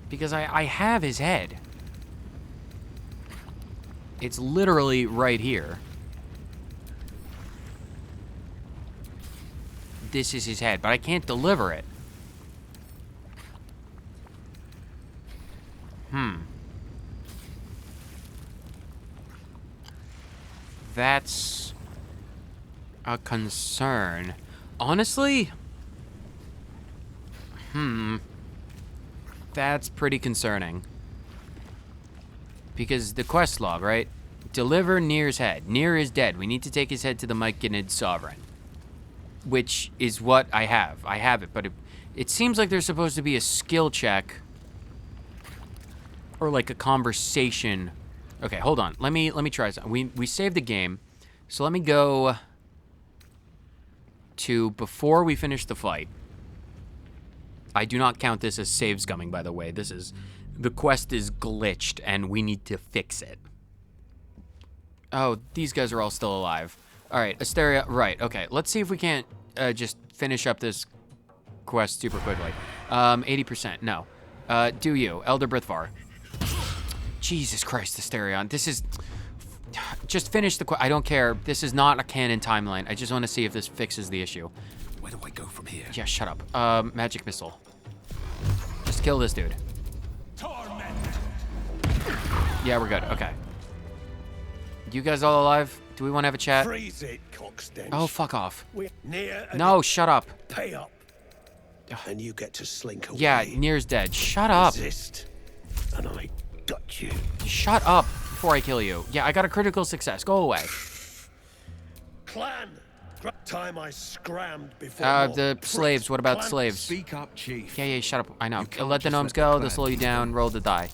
Because I have his head. It's literally right here. This is his head, but I can't deliver it. That's a concern. Honestly, that's pretty concerning. Because the quest log, right? Deliver Nere's head. Nere is dead. We need to take his head to the Myconid Sovereign. Which is what I have. I have it, but it seems like there's supposed to be a skill check. Or like a conversation. Okay, hold on. Let me try something. We saved the game. So let me go to before we finish the fight. I do not count this as save scumming, by the way. The quest is glitched, and we need to fix it. Oh, these guys are all still alive. All right, Asteria, right, okay. Let's see if we can't just finish up this quest super quickly. 80%, no. Do you, Elder Brithvar. Jesus Christ, Asterion, this is... Just finish the quest. I don't care. This is not a canon timeline. I just want to see if this fixes the issue. Where do I go from here? Yeah, shut up. Magic missile. Just kill this dude. Yeah, we're good. Okay. You guys all alive? Do we want to have a chat? Freeze it, cockstench. Oh, fuck off. No, shut up. Pay up. And you get to slink away. Yeah, Nere's dead. Shut up. Resist, and I got you. Shut up before I kill you. Yeah, I got a critical success. Go away. Clan. Time I scrammed before. The slaves. What about the slaves? Speak up, chief. Yeah, shut up. I know. Let the gnomes go. They'll slow you down. Roll the die.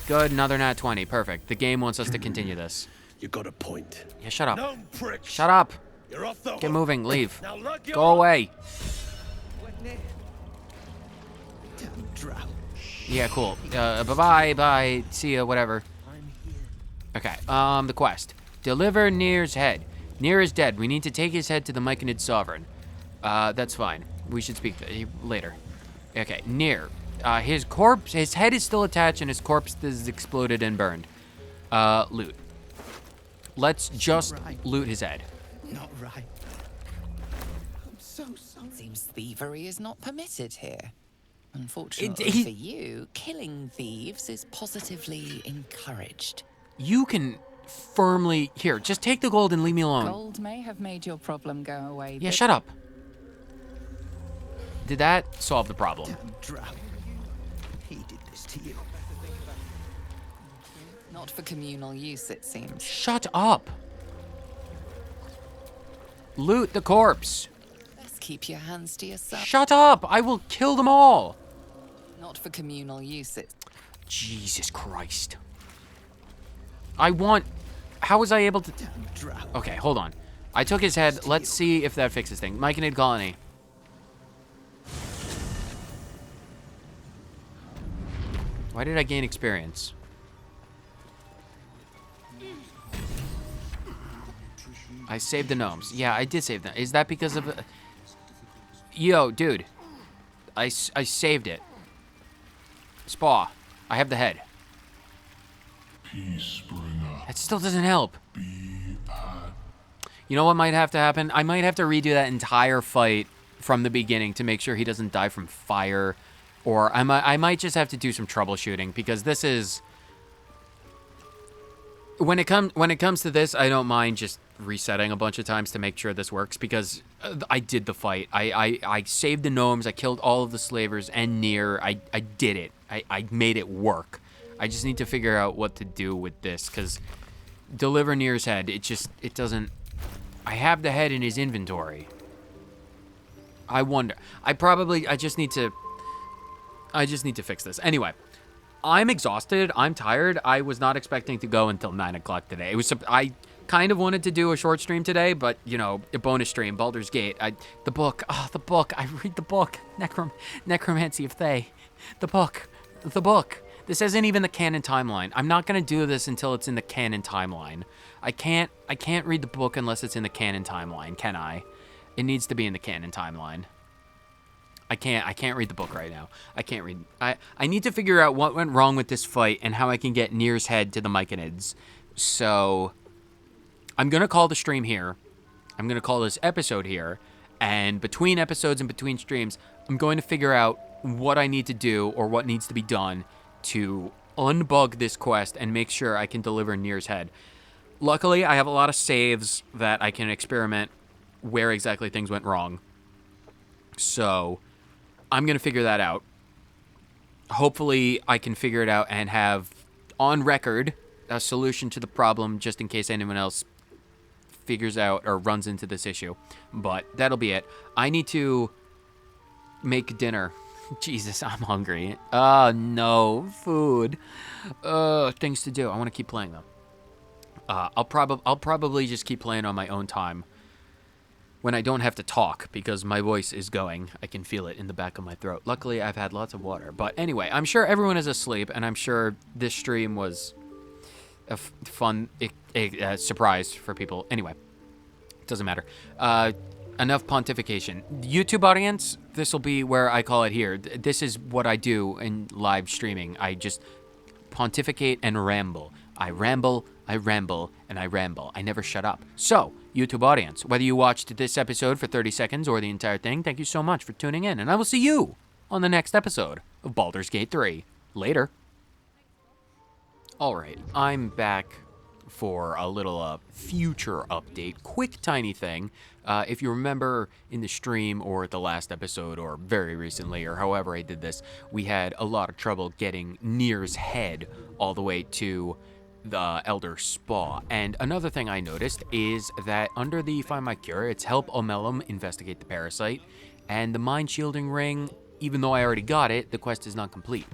Good. Another nat 20. Perfect. The game wants us to continue this. You got a point. Yeah, shut up. Gnome pricks. Shut up. You're off the Get moving. Leave. Now lug your Go away. Yeah, cool. Bye-bye. Bye. See ya. Whatever. Okay. The quest. Deliver Nere's head. Nere is dead. We need to take his head to the Myconid Sovereign. That's fine. We should speak later. Okay, Nere. His head is still attached and his corpse is exploded and burned. Loot. Let's just loot his head. Not right. I'm so sorry. Seems thievery is not permitted here. Unfortunately for you, killing thieves is positively encouraged. You can firmly... Here, just take the gold and leave me alone. Gold may have made your problem go away. Yeah, shut up. Did that solve the problem? He did this to you. Not for communal use, it seems. Shut up. Loot the corpse. Best keep your hands to yourself. Shut up. I will kill them all. Not for communal use, it... Jesus Christ. How was I able to... Okay, hold on. I took his head. Let's see if that fixes things. Myconid Colony. Why did I gain experience? I saved the gnomes. Yeah, I did save them. Is that because of... Yo, dude. I saved it. Spa. I have the head. Peacebringer. That still doesn't help. You know what might have to happen? I might have to redo that entire fight from the beginning to make sure he doesn't die from fire. Or I might just have to do some troubleshooting, because this is... When it comes to this, I don't mind just resetting a bunch of times to make sure this works, because I did the fight. I saved the gnomes, I killed all of the slavers and Nere. I did it. I made it work. I just need to figure out what to do with this, because deliver Nere's head, it doesn't... I have the head in his inventory. I wonder. I just need to fix this. Anyway, I'm exhausted. I'm tired. I was not expecting to go until 9 o'clock today. I kind of wanted to do a short stream today, but, you know, a bonus stream, Baldur's Gate. The book. I read the book. Necromancy of Thay. The book. This isn't even the canon timeline. I'm not going to do this until it's in the canon timeline. I can't read the book unless it's in the canon timeline, can I? It needs to be in the canon timeline. I can't read the book right now. I can't read. I need to figure out what went wrong with this fight and how I can get Nere's head to the Myconids. So I'm going to call the stream here. I'm going to call this episode here. And between episodes and between streams, I'm going to figure out what I need to do or what needs to be done to unbug this quest and make sure I can deliver Nere's head. Luckily, I have a lot of saves that I can experiment where exactly things went wrong. So I'm going to figure that out. Hopefully, I can figure it out and have on record a solution to the problem just in case anyone else figures out or runs into this issue. But that'll be it. I need to make dinner. Jesus, I'm hungry. Oh, no. Food. Things to do. I want to keep playing them. I'll probably just keep playing on my own time when I don't have to talk, because my voice is going. I can feel it in the back of my throat. Luckily, I've had lots of water. But anyway, I'm sure everyone is asleep, and I'm sure this stream was a fun surprise for people. Anyway, it doesn't matter. Enough pontification. YouTube audience, this will be where I call it here. This is what I do in live streaming. I just pontificate and ramble. I ramble, and I ramble. I never shut up. So, YouTube audience, whether you watched this episode for 30 seconds or the entire thing, thank you so much for tuning in, and I will see you on the next episode of Baldur's Gate 3. Later. Alright, I'm back for a little future update. Quick, tiny thing. If you remember in the stream or the last episode or very recently or however I did this, we had a lot of trouble getting Nere's head all the way to the Elder Spa. And another thing I noticed is that under the Find My Cure, it's help Omelum investigate the parasite, and the Mind Shielding Ring, even though I already got it, the quest is not complete.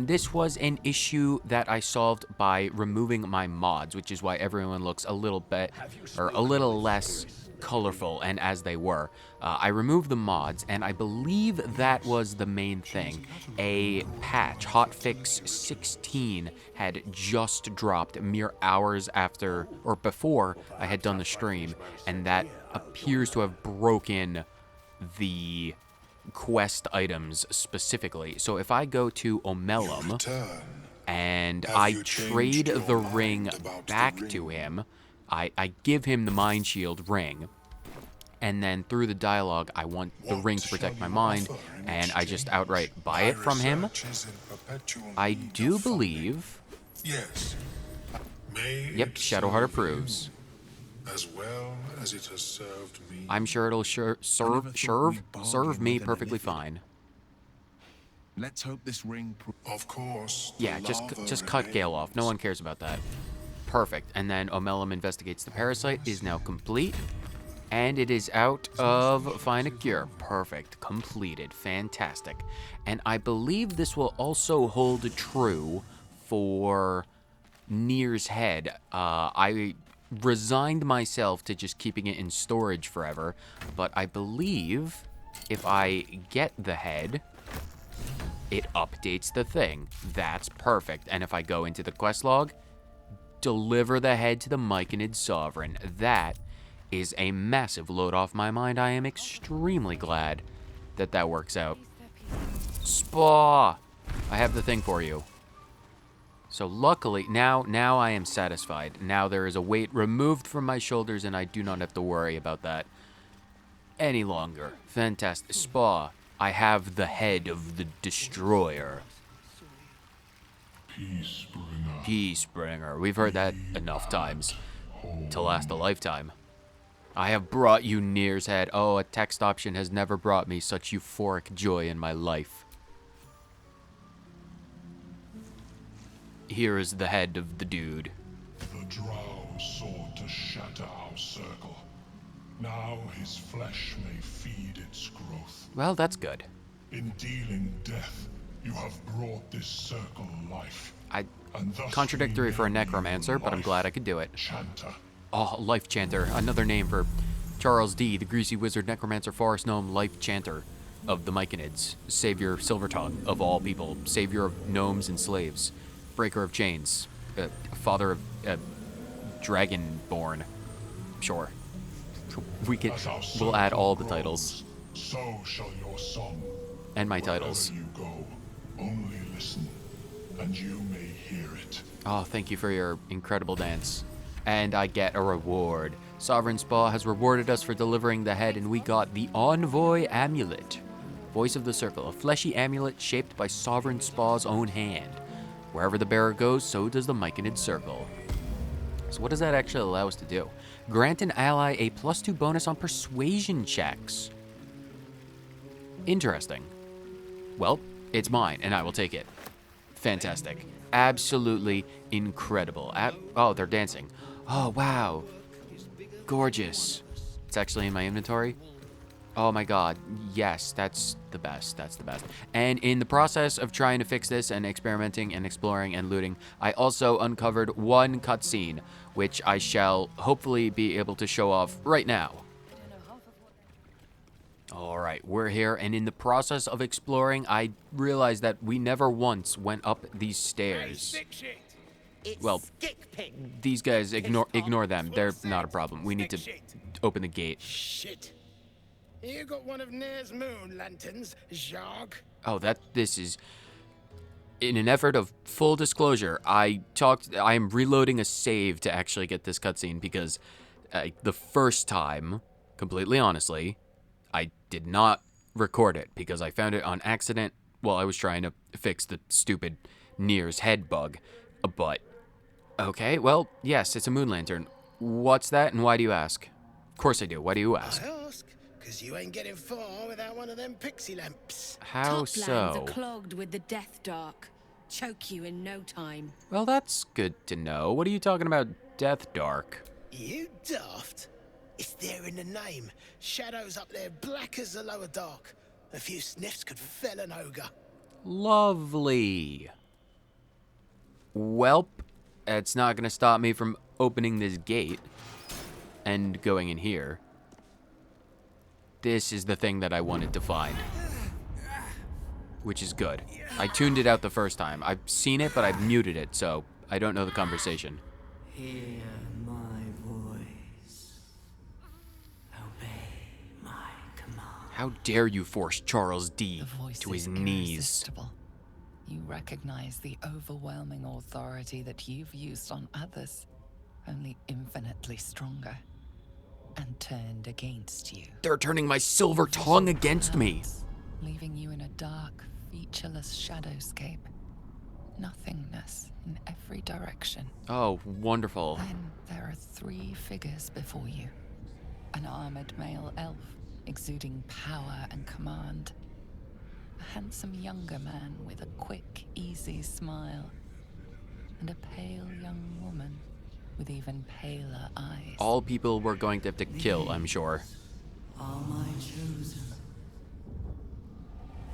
This was an issue that I solved by removing my mods, which is why everyone looks a little bit, or a little less colorful and as they were. I removed the mods, and I believe that was the main thing. A patch, hotfix 16, had just dropped mere hours after, or before I had done the stream, and that appears to have broken the quest items specifically. So if I go to Omelum and I trade the ring back to him, I give him the Mind Shield ring, and then through the dialogue, I want the ring to protect my mind, and I just outright buy it from him. I do believe... Yes. Yep, Shadowheart approves. As well as it has served me. I'm sure it'll serve me perfectly fine. Let's hope this ring... Of course. Yeah, just cut Gale off. No one cares about that. Perfect. And then Omelum investigates the parasite is now complete. And it is out of Find a Cure. Perfect. Completed. Fantastic. And I believe this will also hold true for Nere's head. I resigned myself to just keeping it in storage forever, but I believe if I get the head, it updates the thing. That's perfect. And if I go into the quest log, deliver the head to the Myconid Sovereign. That is a massive load off my mind. I am extremely glad that that works out. Spaw! I have the thing for you. So luckily, now I am satisfied. Now there is a weight removed from my shoulders and I do not have to worry about that any longer. Fantastic. Spaw, I have the head of the destroyer. Peacebringer. Peacebringer. We've heard that enough times to last a lifetime. I have brought you Nere's head. Oh, a text option has never brought me such euphoric joy in my life. Here is the head of the dude. The drow sought to shatter our circle. Now his flesh may feed its growth. Well, that's good. In dealing death, you have brought this circle life. Contradictory for a necromancer, but I'm glad I could do it. Chanter. Oh, Life Chanter. Another name for Charles D., the greasy wizard, necromancer, forest gnome, Life Chanter of the Myconids. Savior Silvertongue of all people. Savior of gnomes and slaves. Breaker of chains. Father of Dragonborn. Sure. We'll add all the titles. So shall your song. And my titles. Wherever you go, only listen, and you may hear it. Oh, thank you for your incredible dance. And I get a reward. Sovereign Spa has rewarded us for delivering the head, and we got the Envoy Amulet. Voice of the Circle, a fleshy amulet shaped by Sovereign Spa's own hand. Wherever the bearer goes, so does the Myconid Circle. So what does that actually allow us to do? Grant an ally a +2 bonus on persuasion checks. Interesting. Well, it's mine, and I will take it. Fantastic. Absolutely incredible. Oh, they're dancing. Oh, wow. Gorgeous. It's actually in my inventory. Oh my god. Yes, that's the best. That's the best. And in the process of trying to fix this and experimenting and exploring and looting, I also uncovered one cutscene, which I shall hopefully be able to show off right now. Alright, we're here, and in the process of exploring, I realized that we never once went up these stairs. Well, these guys, ignore them. They're not a problem. We need to open the gate. Shit. You got one of Nere's moon lanterns, Jacques? Oh, this is... In an effort of full disclosure, I am reloading a save to actually get this cutscene because the first time, completely honestly, I did not record it because I found it on accident while I was trying to fix the stupid Nere's head bug. But, okay, well, yes, it's a moon lantern. What's that and why do you ask? Of course I do. Why do you ask? I ask because you ain't getting far without one of them pixie lamps. How Toplands so? are clogged with the death dark. Choke you in no time. Well, that's good to know. What are you talking about, Death Dark? You daft. It's there in the name. Shadows up there, black as the lower dark. A few sniffs could fell an ogre. Lovely. Welp, it's not going to stop me from opening this gate and going in here. This is the thing that I wanted to find, which is good. I tuned it out the first time. I've seen it, but I've muted it, so I don't know the conversation. Hear my voice. Obey my command. How dare you force Charles D. to his knees? Irresistible. You recognize the overwhelming authority that you've used on others, only infinitely stronger, and turned against you. They're turning my silver tongue against me. Leaving you in a dark, featureless shadowscape. Nothingness in every direction. Oh, wonderful. Then there are 3 figures before you. An armored male elf, exuding power and command. A handsome younger man with a quick, easy smile. And a pale young woman with even paler eyes. All people we're going to have to kill, I'm sure. Are my chosen.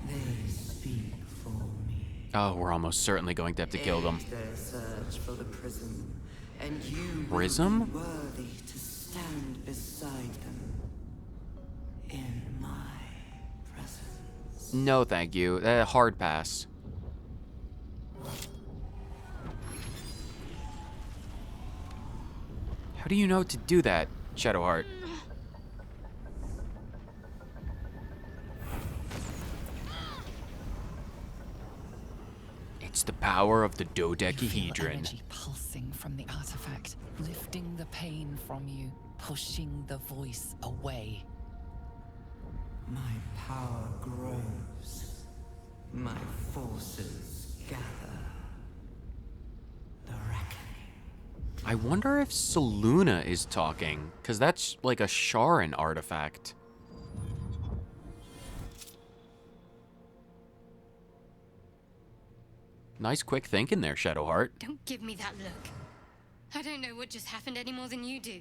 They speak for me. Oh, we're almost certainly going to have to kill them. End their search for the prism, and you Prism? will be worthy to stand beside them in my presence. No, thank you. Hard pass. How do you know to do that, Shadowheart? It's the power of the You feel dodecahedron. energy pulsing from the artifact, lifting the pain from you, pushing the voice away. My power grows. My forces gather. The reckoning. I wonder if Saluna is talking, because that's like a Sharan artifact. Nice quick thinking there, Shadowheart. Don't give me that look. I don't know what just happened any more than you do.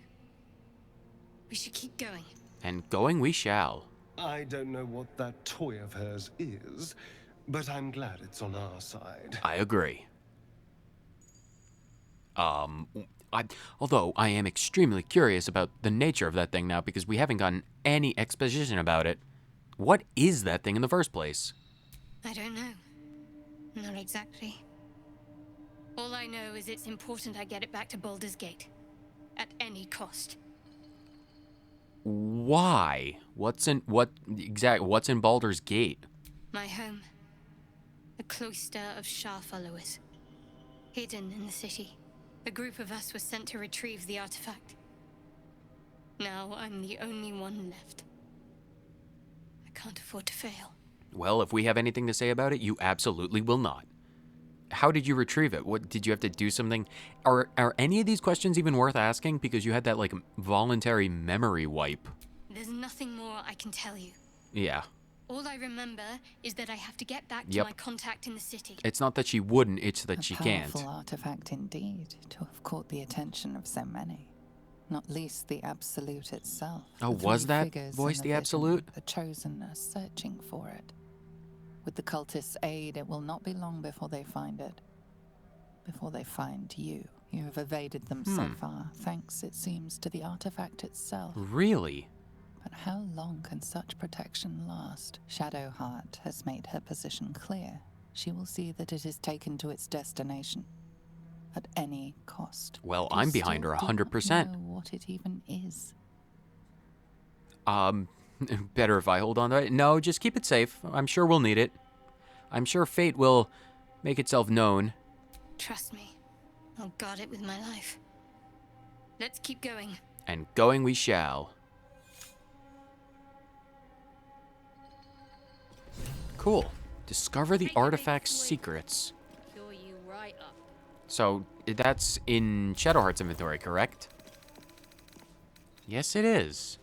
We should keep going. And going we shall. I don't know what that toy of hers is, but I'm glad it's on our side. I agree. Although I am extremely curious about the nature of that thing now because we haven't gotten any exposition about it. What is that thing in the first place? I don't know. Not exactly. All I know is it's important I get it back to Baldur's Gate. At any cost. Why? What's in Baldur's Gate? My home. The cloister of Shah followers. Hidden in the city. A group of us was sent to retrieve the artifact. Now I'm the only one left. I can't afford to fail. Well, if we have anything to say about it, you absolutely will not. How did you retrieve it? What did you have to do something? Are any of these questions even worth asking? Because you had that like voluntary memory wipe. There's nothing more I can tell you. Yeah. All I remember is that I have to get back to my contact in the city. It's not that she wouldn't, it's that she can't. A powerful artifact indeed, to have caught the attention of so many. Not least the Absolute itself. Oh, was that voice the Absolute? The Chosen are searching for it. With the cultists' aid, it will not be long before they find it. Before they find you. You have evaded them so far, thanks, it seems, to the artifact itself. Really? But how long can such protection last? Shadowheart has made her position clear. She will see that it is taken to its destination. At any cost. Well, I'm behind her 100%. Know what it even is. Better if I hold on to it. No, just keep it safe. I'm sure we'll need it. I'm sure fate will make itself known. Trust me. I'll guard it with my life. Let's keep going. And going we shall. Cool. Discover the artifact's secrets. Fill you right up. So, that's in Shadowheart's inventory, correct? Yes, it is.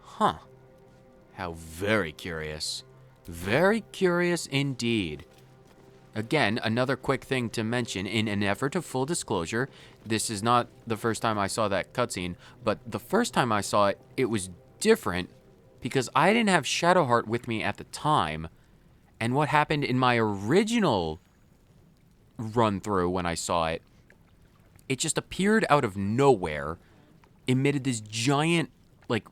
Huh. How very curious. Very curious indeed. Again, another quick thing to mention, in an effort of full disclosure, this is not the first time I saw that cutscene, but the first time I saw it, it was different because I didn't have Shadowheart with me at the time, and what happened in my original run-through when I saw it, it just appeared out of nowhere, emitted this giant, like,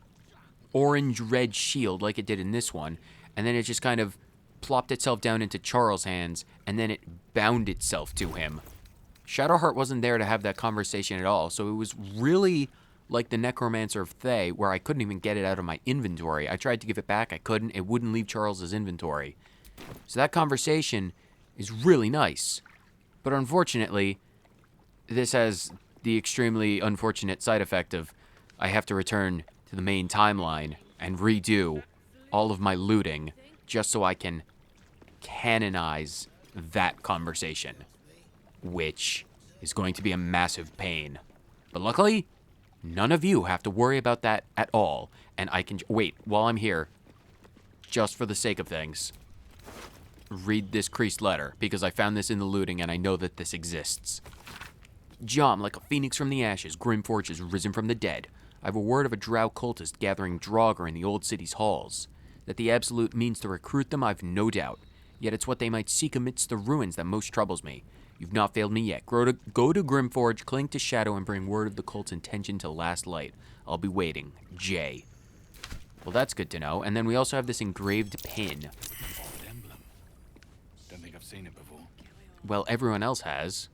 orange-red shield like it did in this one, and then it just kind of plopped itself down into Charles' hands, and then it bound itself to him. Shadowheart wasn't there to have that conversation at all, so it was really like the Necromancer of Thay, where I couldn't even get it out of my inventory. I tried to give it back, I couldn't. It wouldn't leave Charles's inventory. So that conversation is really nice. But unfortunately, this has the extremely unfortunate side effect of I have to return to the main timeline and redo all of my looting just so I can canonize that conversation, which is going to be a massive pain. But luckily, none of you have to worry about that at all, and I can wait while I'm here, just for the sake of things, read this creased letter, because I found this in the looting and I know that this exists. Jom, like a phoenix from the ashes, Grimforge has risen from the dead. I have a word of a drow cultist gathering Draugr in the old city's halls. That the Absolute means to recruit them, I've no doubt. Yet it's what they might seek amidst the ruins that most troubles me. You've not failed me yet. Go to Grimforge, cling to Shadow, and bring word of the cult's intention to last light. I'll be waiting. Jay. Well, that's good to know. And then we also have this engraved pin. Emblem. Don't think I've seen it before. Well, everyone else has.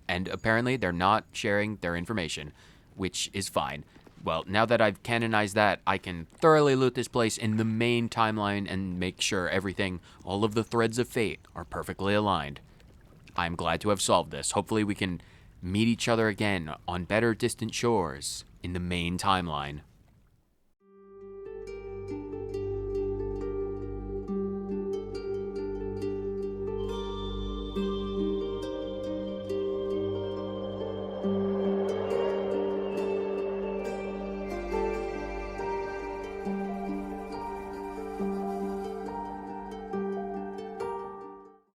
And apparently they're not sharing their information, which is fine. Well, now that I've canonized that, I can thoroughly loot this place in the main timeline and make sure everything, all of the threads of fate, are perfectly aligned. I'm glad to have solved this. Hopefully we can meet each other again on better distant shores in the main timeline.